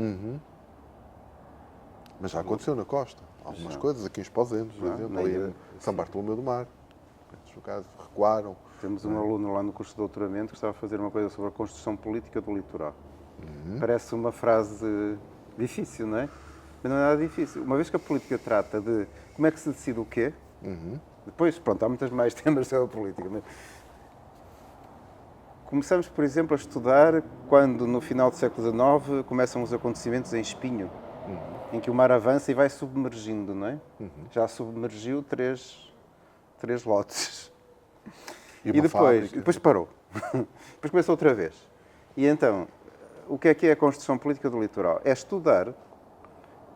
Mas já aconteceu na costa. Algumas coisas, aqui em Esposenos, por exemplo, ali em São Bartolomeu do Mar. No caso, recuaram. Temos um aluno lá no curso de doutoramento que estava a fazer uma coisa sobre a construção política do litoral. Parece uma frase difícil, não é? Mas não é nada difícil. Uma vez que a política trata de como é que se decide o quê, depois, pronto, há muitos mais temas sobre a política. Mas começamos, por exemplo, a estudar quando, no final do século XIX, começam os acontecimentos em Espinho, em que o mar avança e vai submergindo, não é? Já submergiu três lotes. E depois parou. Depois começou outra vez. E então, o que é a construção política do litoral? É estudar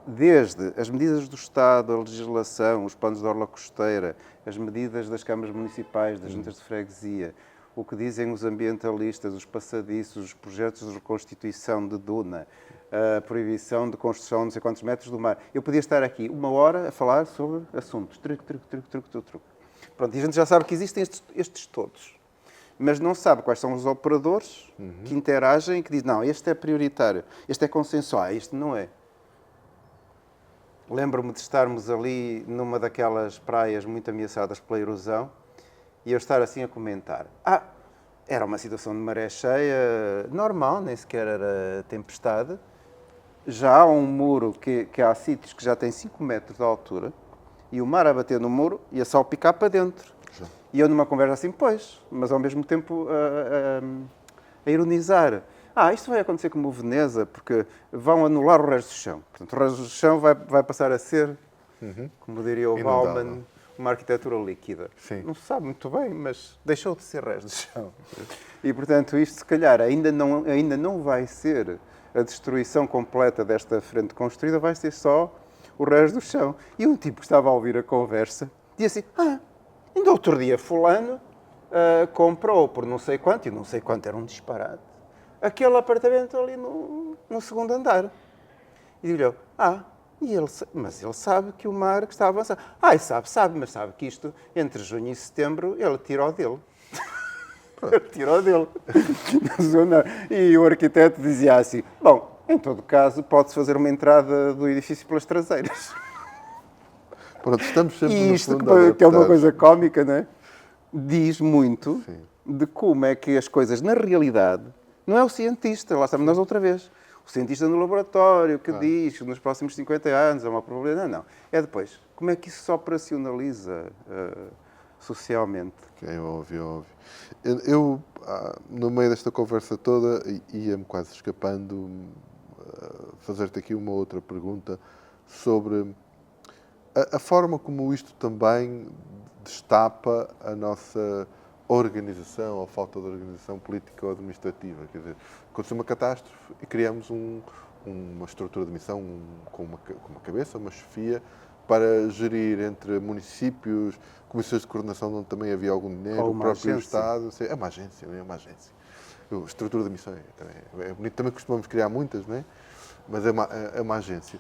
desde as medidas do Estado, a legislação, os planos de orla costeira, as medidas das câmaras municipais, das juntas de freguesia, o que dizem os ambientalistas, os passadiços, os projetos de reconstituição de duna, a proibição de construção de não sei quantos metros do mar. Eu podia estar aqui 1 hora a falar sobre assuntos. Truque. Pronto, e a gente já sabe que existem estes todos. Mas não sabe quais são os operadores que interagem e que dizem, não, este é prioritário, este é consensual, este não é. Lembro-me de estarmos ali numa daquelas praias muito ameaçadas pela erosão e eu estar assim a comentar. Era uma situação de maré cheia normal, nem sequer era tempestade. Já há um muro que há sítios que já tem 5 metros de altura e o mar a bater no muro e a salpicar para dentro. Já. E eu numa conversa assim, pois, mas ao mesmo tempo a ironizar. isto vai acontecer como Veneza, porque vão anular o resto do chão. Portanto, o resto do chão vai passar a ser, como diria o Inundável. Bauman, uma arquitetura líquida. Sim. Não se sabe muito bem, mas deixou de ser resto do chão. E, portanto, isto, se calhar, ainda não vai ser a destruição completa desta frente construída, vai ser só o resto do chão. E um tipo que estava a ouvir a conversa disse assim, ainda outro dia fulano comprou por não sei quanto, e não sei quanto era um disparate, aquele apartamento ali no segundo andar. E digo-lhe, mas ele sabe que o mar está a avançar. Sabe, mas sabe que isto, entre junho e setembro, ele tirou dele. Ele tirou dele. E o arquiteto dizia assim, bom, em todo caso, pode-se fazer uma entrada do edifício pelas traseiras. Pronto, estamos sempre E no isto, fundo que é uma coisa cómica, não é? Diz muito Sim. de como é que as coisas, na realidade, não é o cientista, lá estamos nós outra vez. O cientista no laboratório que diz que nos próximos 50 anos é uma probabilidade. Não. É depois. Como é que isso se operacionaliza socialmente? É óbvio. Eu, no meio desta conversa toda, ia-me quase escapando fazer-te aqui uma outra pergunta sobre a forma como isto também destapa a nossa organização, ou falta de organização política ou administrativa. Quer dizer, aconteceu uma catástrofe e criamos uma estrutura de missão com uma cabeça, uma chefia, para gerir entre municípios, comissões de coordenação onde também havia algum dinheiro, o próprio Estado. É uma agência, não é uma agência. Estrutura de missão é bonito, também costumamos criar muitas, não é? Mas é uma agência.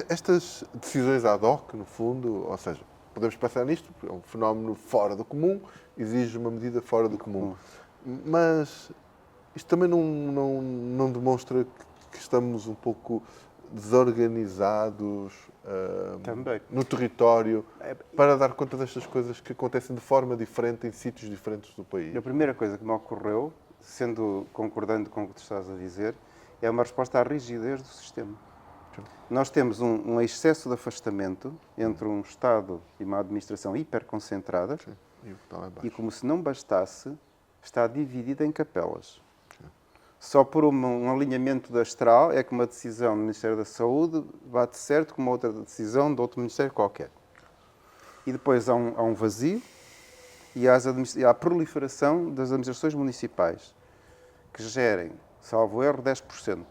Estas decisões ad hoc, no fundo, ou seja, podemos pensar nisto, é um fenómeno fora do comum, exige uma medida fora do comum. Mas isto também não demonstra que estamos um pouco desorganizados no território para dar conta destas coisas que acontecem de forma diferente em sítios diferentes do país. A primeira coisa que me ocorreu, concordando com o que tu estás a dizer, é uma resposta à rigidez do sistema. Nós temos um excesso de afastamento entre um Estado e uma administração hiperconcentrada e, como se não bastasse, está dividida em capelas. Só por um alinhamento da astral é que uma decisão do Ministério da Saúde bate certo com uma outra decisão de outro Ministério qualquer. E depois há um vazio e há a proliferação das administrações municipais, que gerem, salvo erro, 10%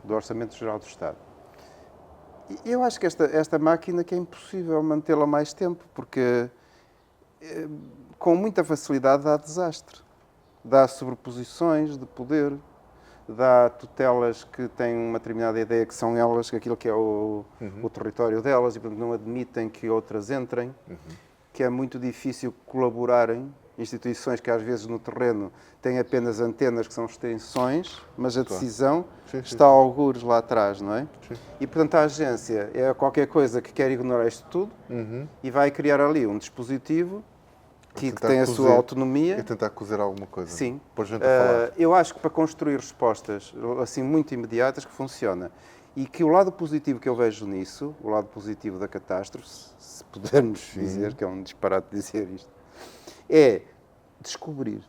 do Orçamento Geral do Estado. E eu acho que esta máquina que é impossível mantê-la mais tempo, porque com muita facilidade dá desastre. Dá sobreposições de poder, dá tutelas que têm uma determinada ideia que são elas, que aquilo que é o território delas, e portanto não admitem que outras entrem, que é muito difícil colaborarem. Instituições que às vezes no terreno têm apenas antenas que são extensões, mas a decisão está a algures lá atrás, não é? Sim. E portanto a agência é qualquer coisa que quer ignorar isto tudo e vai criar ali um dispositivo que tem a sua autonomia. E tentar cozer alguma coisa. Sim. Por gente a falar. Eu acho que para construir respostas assim muito imediatas que funciona. E que o lado positivo que eu vejo nisso, o lado positivo da catástrofe, se pudermos dizer, que é um disparate dizer isto, é descobrir.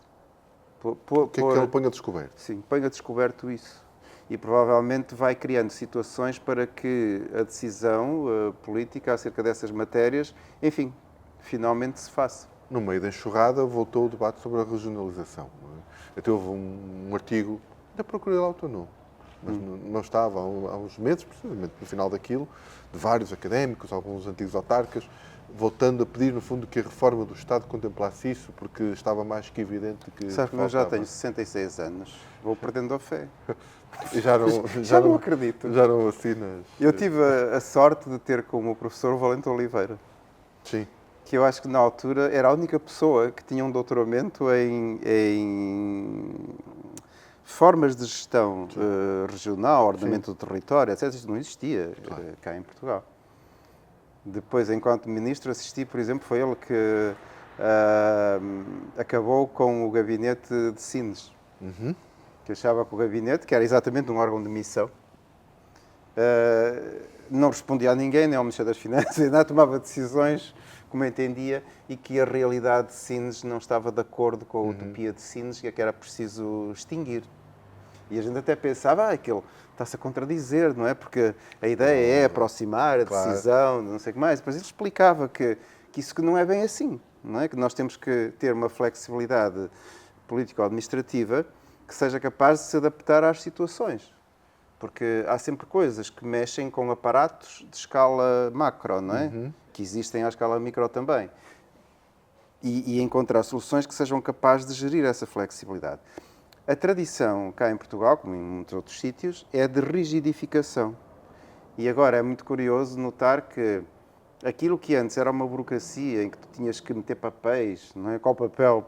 O que é que ele põe a descoberto? Sim, põe a descoberto isso. E provavelmente vai criando situações para que a decisão política acerca dessas matérias, enfim, finalmente se faça. No meio da enxurrada voltou o debate sobre a regionalização. Até houve um artigo da Procuradoria Autonômica, mas não estava há uns meses, precisamente no final daquilo, de vários académicos, alguns antigos autarcas, voltando a pedir, no fundo, que a reforma do Estado contemplasse isso, porque estava mais que evidente que... Sabe que eu já tenho 66 anos, vou perdendo a fé. E já não acredito. Já não assinas... Eu tive a sorte de ter como professor o Valente Oliveira. Sim. Que eu acho que na altura era a única pessoa que tinha um doutoramento em formas de gestão regional, ordenamento do território, etc. Isto não existia cá em Portugal. Depois, enquanto ministro, assisti, por exemplo, foi ele que acabou com o gabinete de Sines. Que achava que o gabinete, que era exatamente um órgão de missão, não respondia a ninguém, nem ao Ministério das Finanças, não tomava decisões como entendia e que a realidade de Sines não estava de acordo com a utopia de Sines, que era preciso extinguir. E a gente até pensava, aquilo está-se a contradizer, não é? Porque a ideia é aproximar a decisão, não sei o que mais. Depois ele explicava que isso que não é bem assim, não é? Que nós temos que ter uma flexibilidade político-administrativa que seja capaz de se adaptar às situações. Porque há sempre coisas que mexem com aparatos de escala macro, não é? Que existem à escala micro também. E encontrar soluções que sejam capazes de gerir essa flexibilidade. A tradição cá em Portugal, como em muitos outros sítios, é de rigidificação. E agora é muito curioso notar que aquilo que antes era uma burocracia em que tu tinhas que meter papéis, não é? Qual papel?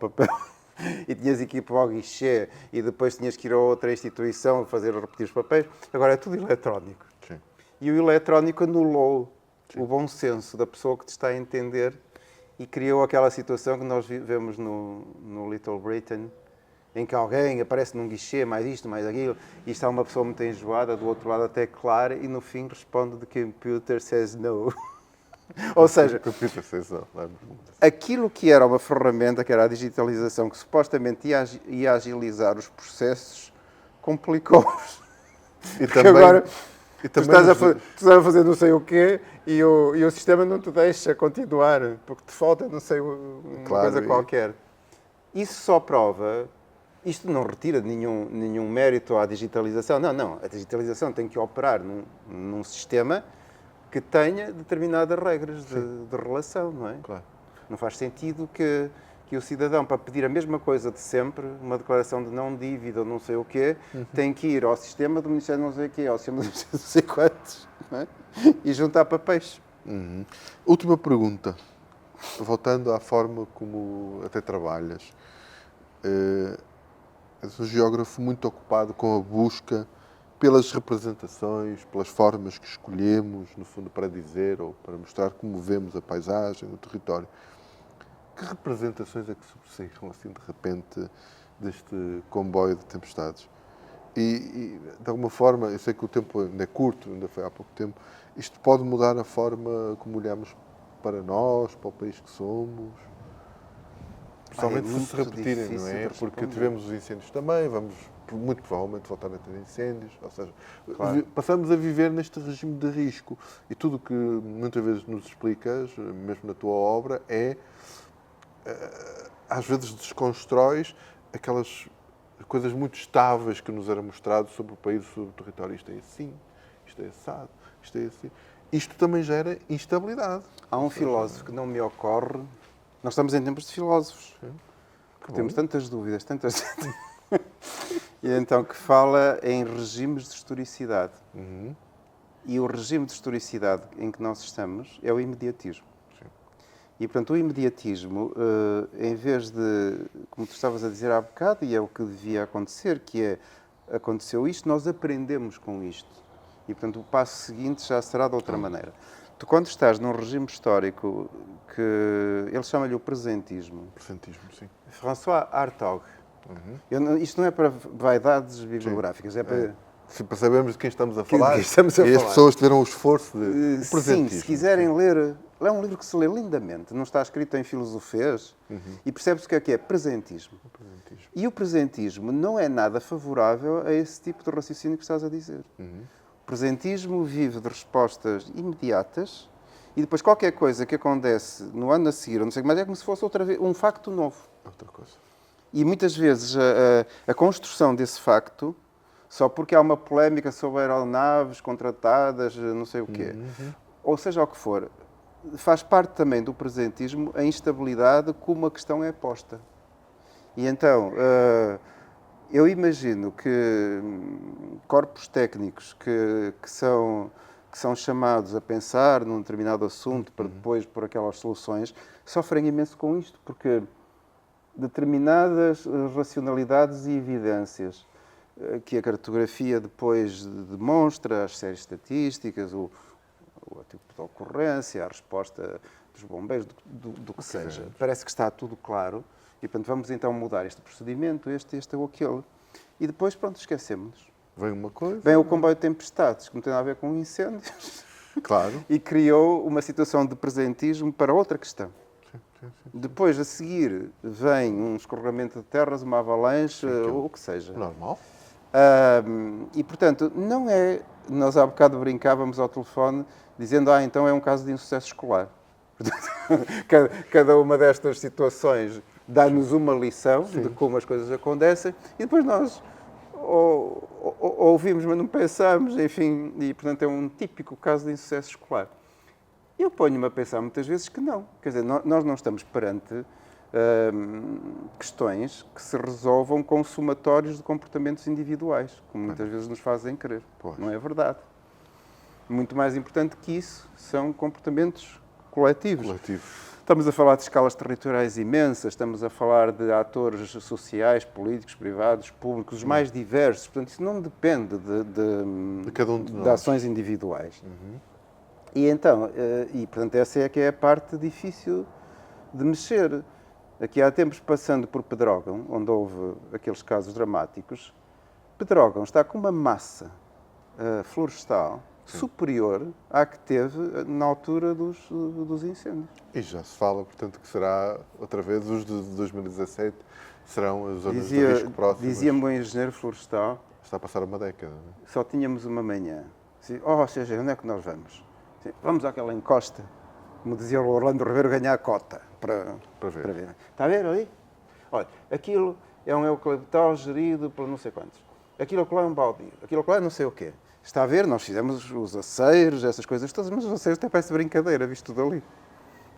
E tinhas que ir para o guichê e depois tinhas que ir a outra instituição a fazer repetir os papéis. Agora é tudo eletrónico. Sim. E o eletrónico anulou o bom senso da pessoa que te está a entender e criou aquela situação que nós vemos no Little Britain, em que alguém aparece num guichê, mais isto, mais aquilo, e está uma pessoa muito enjoada, do outro lado até clara, e no fim responde the computer says no. Ou seja, aquilo que era uma ferramenta, que era a digitalização, que supostamente ia agilizar os processos, complicou-os. E também, agora tu estás a fazer não sei o quê e o sistema não te deixa continuar, porque te falta não sei uma coisa qualquer. Isso só prova... Isto não retira nenhum mérito à digitalização. Não. A digitalização tem que operar num sistema que tenha determinadas regras de relação, não é? Claro. Não faz sentido que o cidadão, para pedir a mesma coisa de sempre, uma declaração de não dívida ou não sei o quê, tem que ir ao sistema do Ministério não sei o quê, ao sistema do Ministério não sei quantos, não é? E juntar papéis. Última pergunta. Voltando à forma como até trabalhas. És um geógrafo muito ocupado com a busca pelas representações, pelas formas que escolhemos, no fundo, para dizer ou para mostrar como vemos a paisagem, o território. Que representações é que sobressaíram, assim, de repente, deste comboio de tempestades? E, de alguma forma, eu sei que o tempo ainda é curto, ainda foi há pouco tempo, isto pode mudar a forma como olhamos para nós, para o país que somos? Principalmente se se repetirem, não é? Porque tivemos os incêndios também, vamos muito provavelmente voltar a ter incêndios, ou seja, passamos a viver neste regime de risco. E tudo o que muitas vezes nos explicas, mesmo na tua obra, às vezes desconstróis aquelas coisas muito estáveis que nos eram mostradas sobre o país, sobre o território. Isto é assim, isto é assado, isto é assim. Isto também gera instabilidade. Há um filósofo que não me ocorre. Nós estamos em tempos de filósofos. Temos tantas dúvidas, tantas... E então que fala em regimes de historicidade. E o regime de historicidade em que nós estamos é o imediatismo. Sim. E, portanto, o imediatismo, em vez de, como tu estavas a dizer há bocado, e é o que devia acontecer, que é, aconteceu isto, nós aprendemos com isto. E, portanto, o passo seguinte já será de outra maneira. Tu, quando estás num regime histórico que ele chama-lhe o presentismo. Presentismo, sim. François Hartog. Isto não é para vaidades bibliográficas, é para... Para sabermos de quem estamos a falar. E as pessoas tiveram o esforço de sim, se quiserem ler... É um livro que se lê lindamente. Não está escrito em filosofês. E percebe-se o que é presentismo. E o presentismo não é nada favorável a esse tipo de raciocínio que estás a dizer. O presentismo vive de respostas imediatas e depois qualquer coisa que acontece no ano a seguir, não sei o que mais, é como se fosse outra vez um facto novo. Outra coisa. E muitas vezes a construção desse facto, só porque há uma polémica sobre aeronaves contratadas, não sei o quê, ou seja o que for, faz parte também do presentismo a instabilidade como a questão é posta. E então, eu imagino que corpos técnicos que são chamados a pensar num determinado assunto para depois pôr aquelas soluções, sofrem imenso com isto, porque determinadas racionalidades e evidências que a cartografia depois demonstra, as séries estatísticas, o tipo de ocorrência, a resposta dos bombeiros, do que seja. Parece que está tudo claro e, portanto, vamos então mudar este procedimento, este ou aquele. E depois, pronto, esquecemos-nos. Vem uma coisa. Vem o comboio de tempestades, que não tem nada a ver com incêndios, Claro. e criou uma situação de presentismo para outra questão. Depois, a seguir, vem um escorregamento de terras, uma avalanche, ou o que seja. Normal. E, portanto, não é... Nós há bocado brincávamos ao telefone dizendo, então é um caso de insucesso escolar. Cada uma destas situações dá-nos uma lição de como as coisas acontecem e depois nós ouvimos, mas não pensamos, enfim, e, portanto, é um típico caso de insucesso escolar. Eu ponho-me a pensar muitas vezes que não. Quer dizer, nós não estamos perante questões que se resolvam com somatórios de comportamentos individuais, como muitas vezes nos fazem crer. Não é verdade. Muito mais importante que isso são comportamentos coletivos. Estamos a falar de escalas territoriais imensas, estamos a falar de atores sociais, políticos, privados, públicos, os mais diversos. Portanto, isso não depende de cada um de nós. ações individuais. E então, portanto, essa é que é a parte difícil de mexer. Aqui há tempos, passando por Pedrógão, onde houve aqueles casos dramáticos, Pedrógão está com uma massa florestal superior à que teve na altura dos incêndios. E já se fala, portanto, que será, outra vez, os de 2017 serão as zonas de risco próximas. Dizia-me o engenheiro florestal... Está a passar uma década, não é? Só tínhamos uma manhã. Ou seja, onde é que nós vamos? Vamos àquela encosta, como dizia o Orlando Ribeiro, ganhar a cota para ver. Está a ver ali? Olha, aquilo é um eucaliptal gerido por não sei quantos. Aquilo lá é um baldio. Aquilo lá é não sei o quê. Está a ver? Nós fizemos os aceiros, essas coisas todas, mas os aceiros até parece brincadeira, visto tudo ali.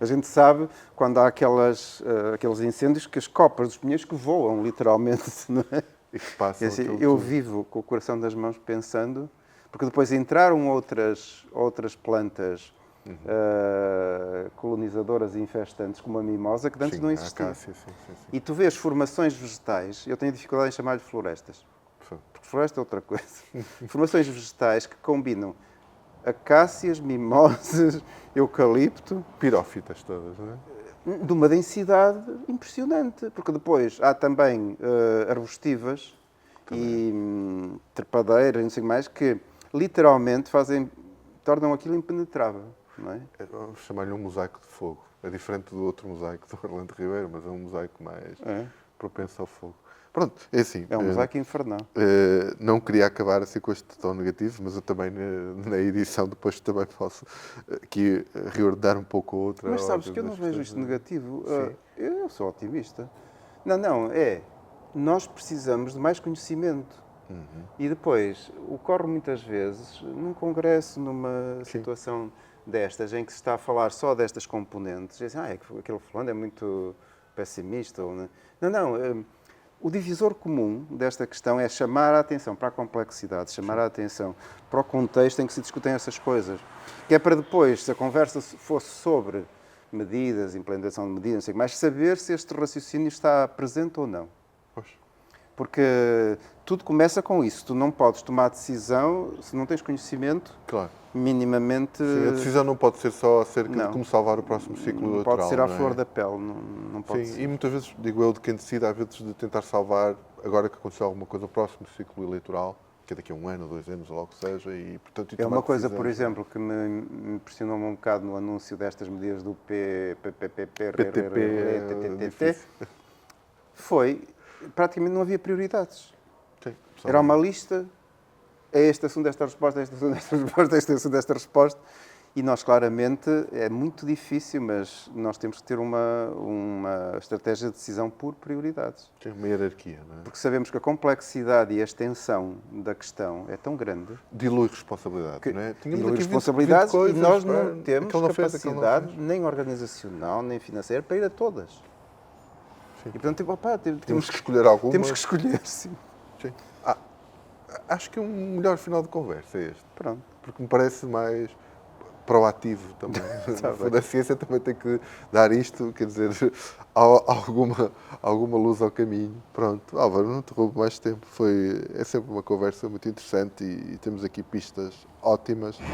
A gente sabe, quando há aqueles incêndios, que as copas dos pinheiros que voam, literalmente, não é? E que passam assim, eu vivo com o coração das mãos pensando, porque depois entraram outras plantas colonizadoras e infestantes, como a mimosa, que antes não existia. Acácia, sim. E tu vês formações vegetais, eu tenho dificuldade em chamar-lhe florestas, porque floresta é outra coisa. Formações vegetais que combinam acácias, mimosas, eucalipto. Pirófitas todas, não é? De uma densidade impressionante, porque depois há também arbustivas e trepadeiras, não sei mais, que literalmente tornam aquilo impenetrável, não é? Vamos chamar-lhe um mosaico de fogo. É diferente do outro mosaico do Orlando Ribeiro, mas é um mosaico mais propenso ao fogo. Pronto, é assim. É um mosaico infernal. Não queria acabar assim com este tom negativo, mas eu também na edição depois também posso aqui reordenar um pouco a outra. Mas sabes que eu não vejo isto negativo. Eu sou otimista. Nós precisamos de mais conhecimimento. E depois, ocorre muitas vezes, num congresso, numa situação destas, em que se está a falar só destas componentes, dizem, aquele fulano é muito pessimista. Ou não. O divisor comum desta questão é chamar a atenção para a complexidade, chamar a atenção para o contexto em que se discutem essas coisas. Que é para depois, se a conversa fosse sobre medidas, implementação de medidas, não sei o que mais, saber se este raciocínio está presente ou não. Porque tudo começa com isso. Tu não podes tomar decisão se não tens conhecimento minimamente... Sim, a decisão não pode ser só acerca de como salvar o próximo ciclo eleitoral. Pode ser à flor da pele. Não pode ser. E muitas vezes, digo eu, de quem decide, às vezes, de tentar salvar, agora que aconteceu alguma coisa, o próximo ciclo eleitoral, que é daqui a 1 ano, 2 anos, ou logo que seja, e, portanto... É uma coisa, por exemplo, que me impressionou um bocado no anúncio destas medidas do PTP, foi... Praticamente não havia prioridades. Era uma lista, é este assunto, esta resposta, este assunto, esta resposta, este assunto, esta resposta. E nós, claramente, é muito difícil, mas nós temos que ter uma estratégia de decisão por prioridades. Tem uma hierarquia, não é? Porque sabemos que a complexidade e a extensão da questão é tão grande. Dilui responsabilidade, não é? Dilui responsabilidades e nós não temos capacidade nem organizacional, nem financeira para ir a todas. Sim. E, portanto, temos que escolher alguma. Temos que escolher, sim. Acho que um melhor final de conversa é este. Pronto. Porque me parece mais proativo também. A ciência também tem que dar isto, quer dizer, alguma luz ao caminho. Pronto, Álvaro, não te roubo mais tempo. É sempre uma conversa muito interessante e temos aqui pistas ótimas.